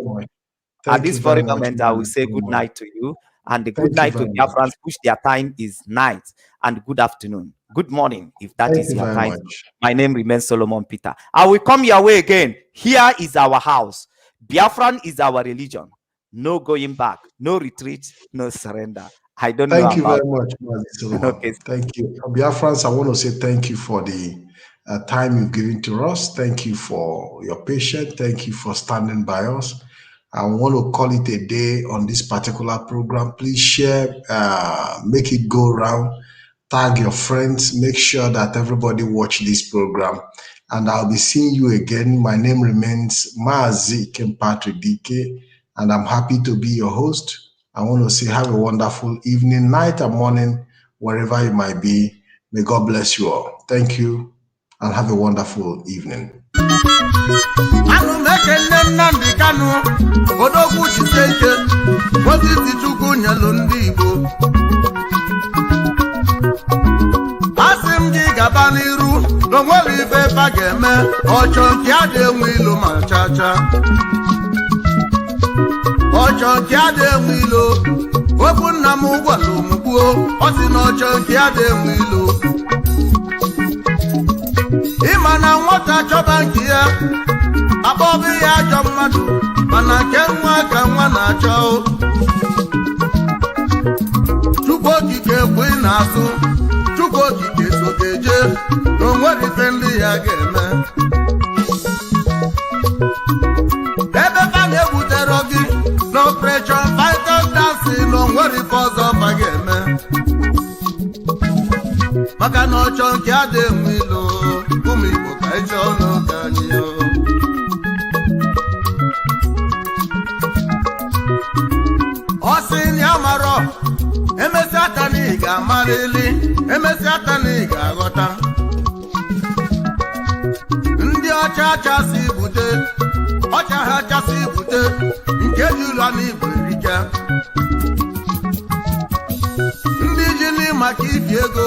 I will say good night to you. And the good night to Biafrans, which their time is night, and good afternoon. Good morning, if that is your time. My name remains Solomon Peter. I will come your way again. Here is our house. Biafran is our religion. No going back, no retreat, no surrender. I don't know. Thank you very much, Solomon. Okay. Thank you. Biafrans, I want to say thank you for the time you've given to us. Thank you for your patience. Thank you for standing by us. I want to call it a day on this particular program. Please share, make it go around, tag your friends, make sure that everybody watch this program. And I'll be seeing you again. My name remains Mazi Kempatri DK, and I'm happy to be your host. I want to say have a wonderful evening, night, and morning, wherever you might be. May God bless you all. Thank you, and have a wonderful evening. Odogwu Chiseke, Moses Chukwu nyelu ndị Igbo. Asị m gị gaba n'iru, n'onwere ife fa ga-eme, ọchọ nke a dị-enwe ilo ma chacha. Ọchọ nke a dị-enwe ilo, okwu nna m gwara omugbuo, ọ sị na ọchọ nke a dị-enwe ilo. Ịma na nwata chọba nke ya, akpọbi ya ajọ mmadụ, mana nke nwa ka nwa na-achọ. Chukwu okike ekwe na-asụ, Chukwu okike so ga-eje, na onwere ife ndị ya ga-eme. Ebe fa na-egbutere gị n'operation fighter dancing, na onwere ife ọzọ fa ga-eme. Maka na ọchọ nke a dị-enwe ilo, ụmụ Igbo ka ịchọ n'oge anyị. Osin yamaro, emesi atani ga amarili, emesi atani ga aghọta. na-achasị bute ọcha ha achasị bute nke jụla n'igwe rike ndị ji maka ifi ego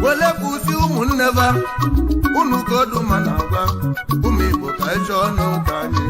wele kwụsị ụmụnne ba unu godu ma na agwa ụmụ Igbo ka ịchọ ọnụ ka anyị